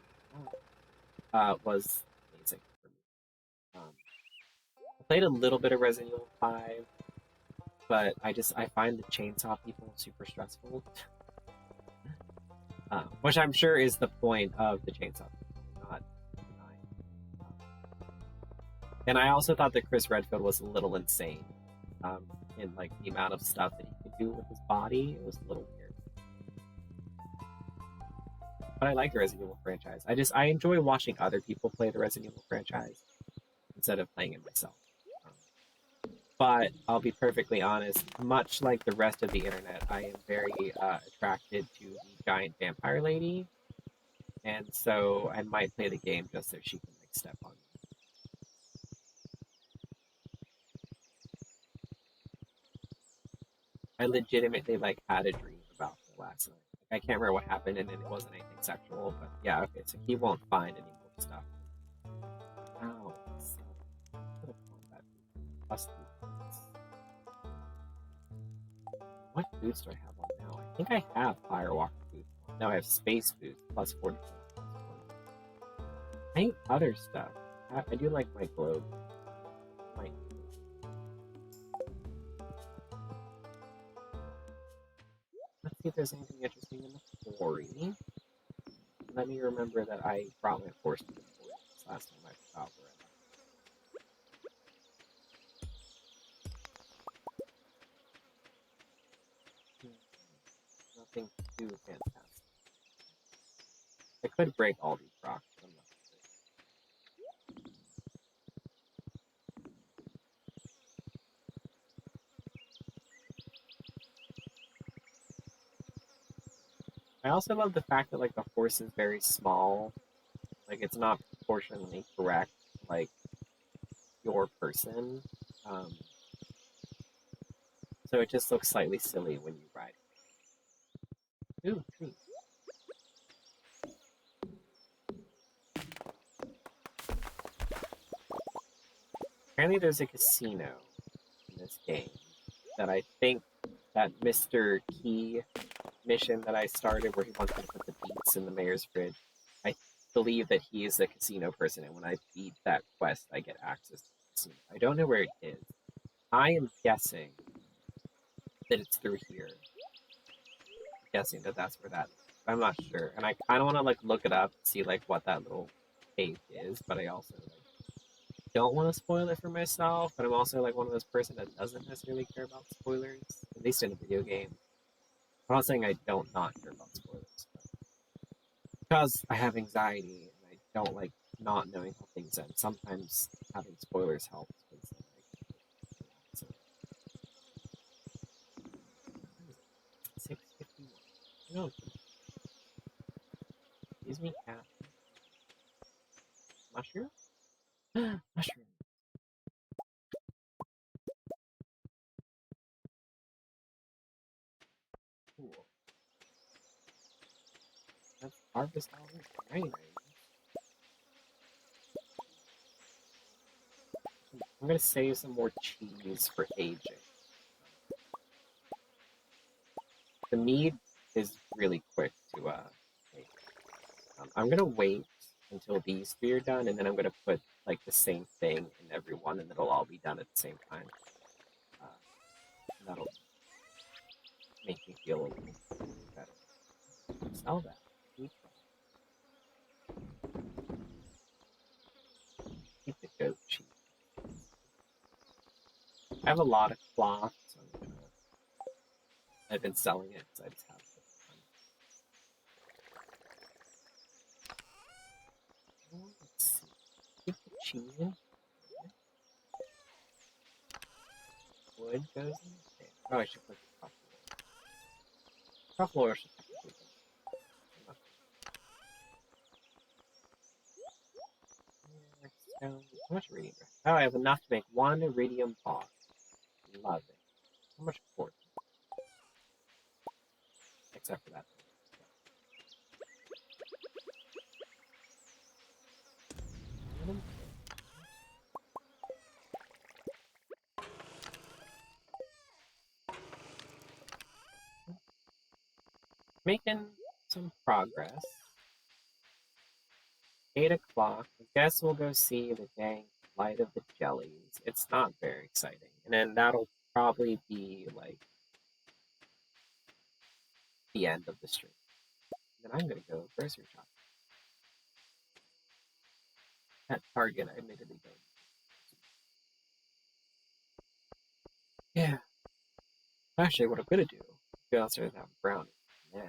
[SPEAKER 1] Was amazing for me. I played a little bit of Resident Evil 5, but I find the chainsaw people super stressful. Which I'm sure is the point of the chainsaw people, not denying. And I also thought that Chris Redfield was a little insane in like the amount of stuff that he could do with his body. It was a little weird. But I like the Resident Evil franchise. I enjoy watching other people play the Resident Evil franchise instead of playing it myself. But I'll be perfectly honest, much like the rest of the internet, I am very attracted to the giant vampire lady. And so I might play the game just so she can like step on me. I legitimately like had a dream about the last night. I can't remember what happened and it wasn't anything sexual, but yeah, okay, so he won't find any more stuff. Ow. Plus what boots do I have on now? I think I have Firewalker boots. Now I have Space boots plus 40. I think other stuff. I do like my globe. Let's see if there's anything interesting in the quarry. Let me remember that I brought my horse to the quarry last time I forgot where I left. Nothing too fantastic. I could break all these rocks, but I'm not sure. I also love the fact that like the horse is very small. Like it's not proportionally correct like your person. So it just looks slightly silly when you ride it. Ooh, tree. Apparently there's a casino in this game that I think that Mr. Key mission that I started where he wants me to put the beats in the mayor's fridge. I believe that he is the casino person, and when I beat that quest, I get access to the casino. I don't know where it is. I am guessing that it's through here. I'm guessing that that's where that is. I'm not sure, and I kind of want to like look it up, see like what that little cave is, but I also like don't want to spoil it for myself. But I'm also like one of those person that doesn't necessarily care about spoilers, at least in a video game. I'm not saying I don't not care about spoilers, but because I have anxiety and I don't like not knowing how things end. Sometimes having spoilers helps. So, 6:51. No, excuse me, cat. Mushroom? Mushroom. Cool. Let's harvest all this grain. I'm gonna save some more cheese for aging. The mead is really quick to make. I'm gonna wait until these three are done, and then I'm gonna put like the same thing in every one, and it'll all be done at the same time. That'll make me feel a little better. Sell that. Keep the goat cheese. I have a lot of cloth, so I've been selling it because I just have it. Let's see. Keep the cheese in. wood goes in there. Oh, I should put the truffle oil. Truffle oil should technically go in there. Stone. How much iridium? Oh, I have enough to make one iridium bar. Love it. How much quartz? Except for that. Making some progress. 8 o'clock. I guess we'll go see the dang light of the jellies. It's not very exciting. And then that'll probably be like the end of the stream. And then I'm gonna go grocery shopping. At Target, I admittedly don't. Yeah. Actually, what I'm gonna do, go downstairs and have a brownie. Yeah.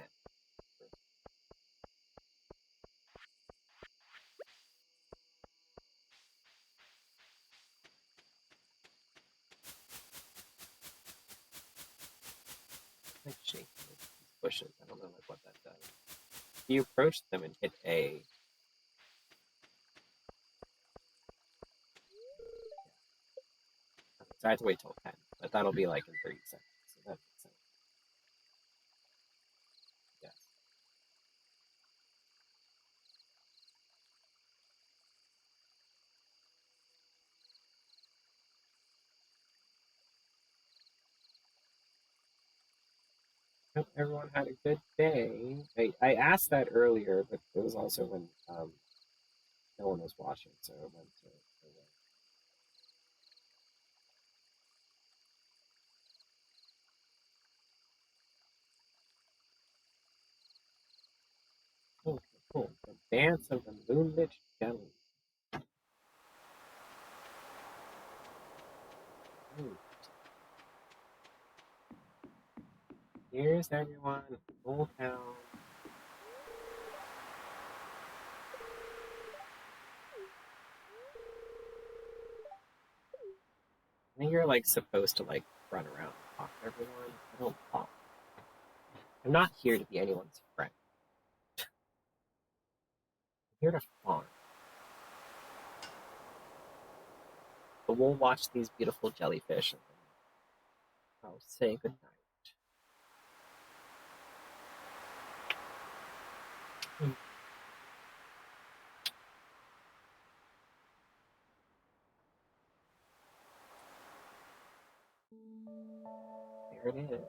[SPEAKER 1] Like shaking these bushes. I don't know like what that does. You approach them and hit A. So I have to wait till 10, but that'll be like in 30 seconds. So that makes sense. Yes. Hope everyone had a good day. I asked that earlier, but it was also when no one was watching, so it went to cool, cool. The dance of the moonlit jelly. Ooh. Here's everyone. Old town. I think you're like supposed to like run around and talk to everyone. I don't talk. I'm not here to be anyone's friend. I'm here to farm. But we'll watch these beautiful jellyfish and then I'll say goodnight. There it is.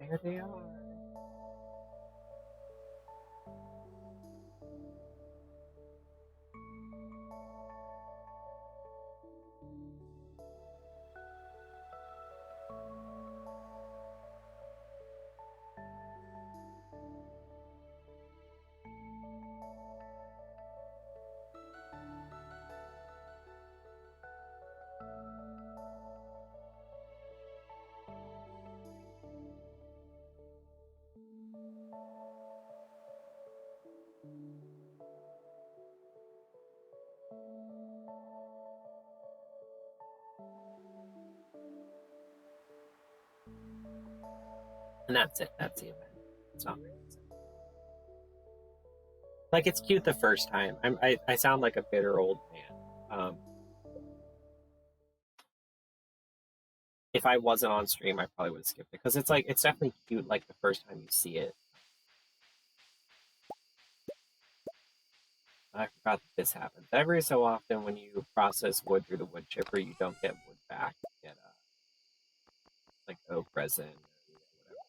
[SPEAKER 1] There they are. And that's it. That's the event. It's not very exciting. Like it's cute the first time. I sound like a bitter old man. If I wasn't on stream, I probably would have skipped it because it's like it's definitely cute. Like the first time you see it. I forgot that this happens every so often when you process wood through the wood chipper. You don't get wood back. You get like oak resin or whatever.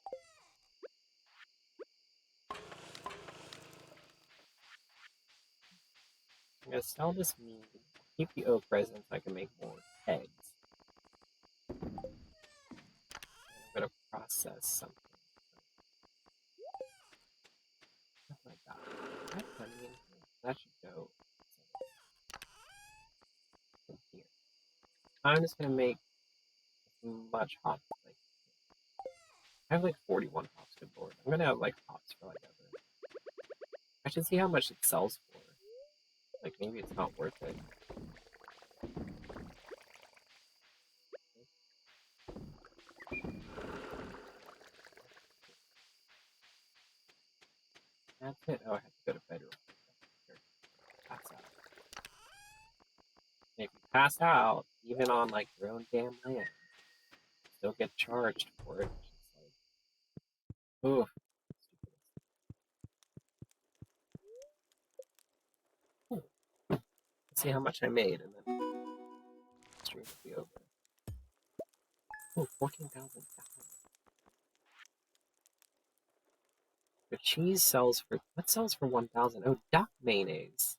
[SPEAKER 1] I'm gonna sell this meat. Keep the oak resin so I can make more eggs. I'm gonna process something. What have I got? I have honey in here. That should go in here. I'm just gonna make much hops. Like I have like 41 hops. Good lord, I'm gonna have like hops for like ever. I should see how much it sells for. Like maybe it's not worth it. That's it. Oh, I have to go to bed real quick. Pass out. And if you pass out, even on like your own damn land, you still get charged for it. It's just like, oof. Let's see how much I made, and then the stream will be over. Oh, 14,000. The cheese sells for, what sells for 1,000? Oh, duck mayonnaise.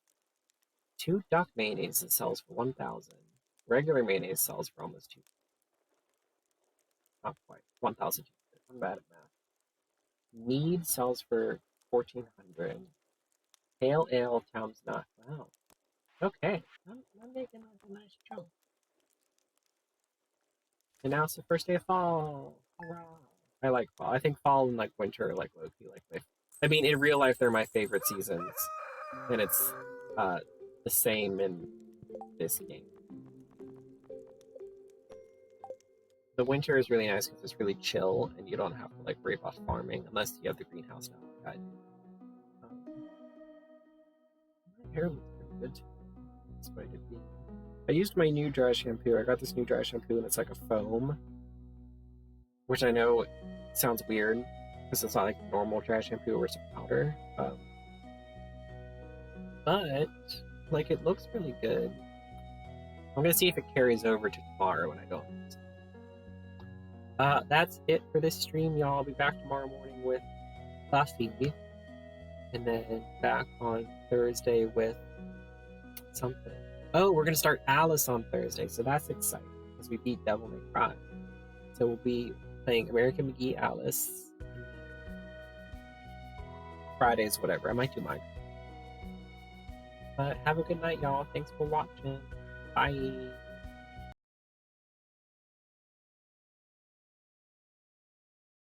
[SPEAKER 1] 2 duck mayonnaise sells for 1,000. Regular mayonnaise sells for almost 2. Not quite. 1,200. I'm bad at math. Mead sells for 1,400. Pale ale times not. Wow. Okay. I'm making a nice jump. And now it's the first day of fall. Hurrah. I like fall. I think fall and like winter are like low-key like my. I mean, in real life, they're my favorite seasons, and it's uh, the same in this game. The winter is really nice because it's really chill, and you don't have to like worry about farming unless you have the greenhouse now. Like I do. My hair looks pretty good today, despite it being. I used my new dry shampoo. I got this new dry shampoo, and it's like a foam, which I know sounds weird because it's not like normal dry shampoo where it's a powder. But like it looks really good. I'm gonna see if it carries over to tomorrow when I go. That's it for this stream, y'all. I'll be back tomorrow morning with Buffy, and then back on Thursday with something. Oh, we're gonna start Alice on Thursday, so that's exciting because we beat Devil May Cry. So we'll be playing American McGee Alice Fridays, whatever. I might do mine. But have a good night, y'all. Thanks for watching. Bye.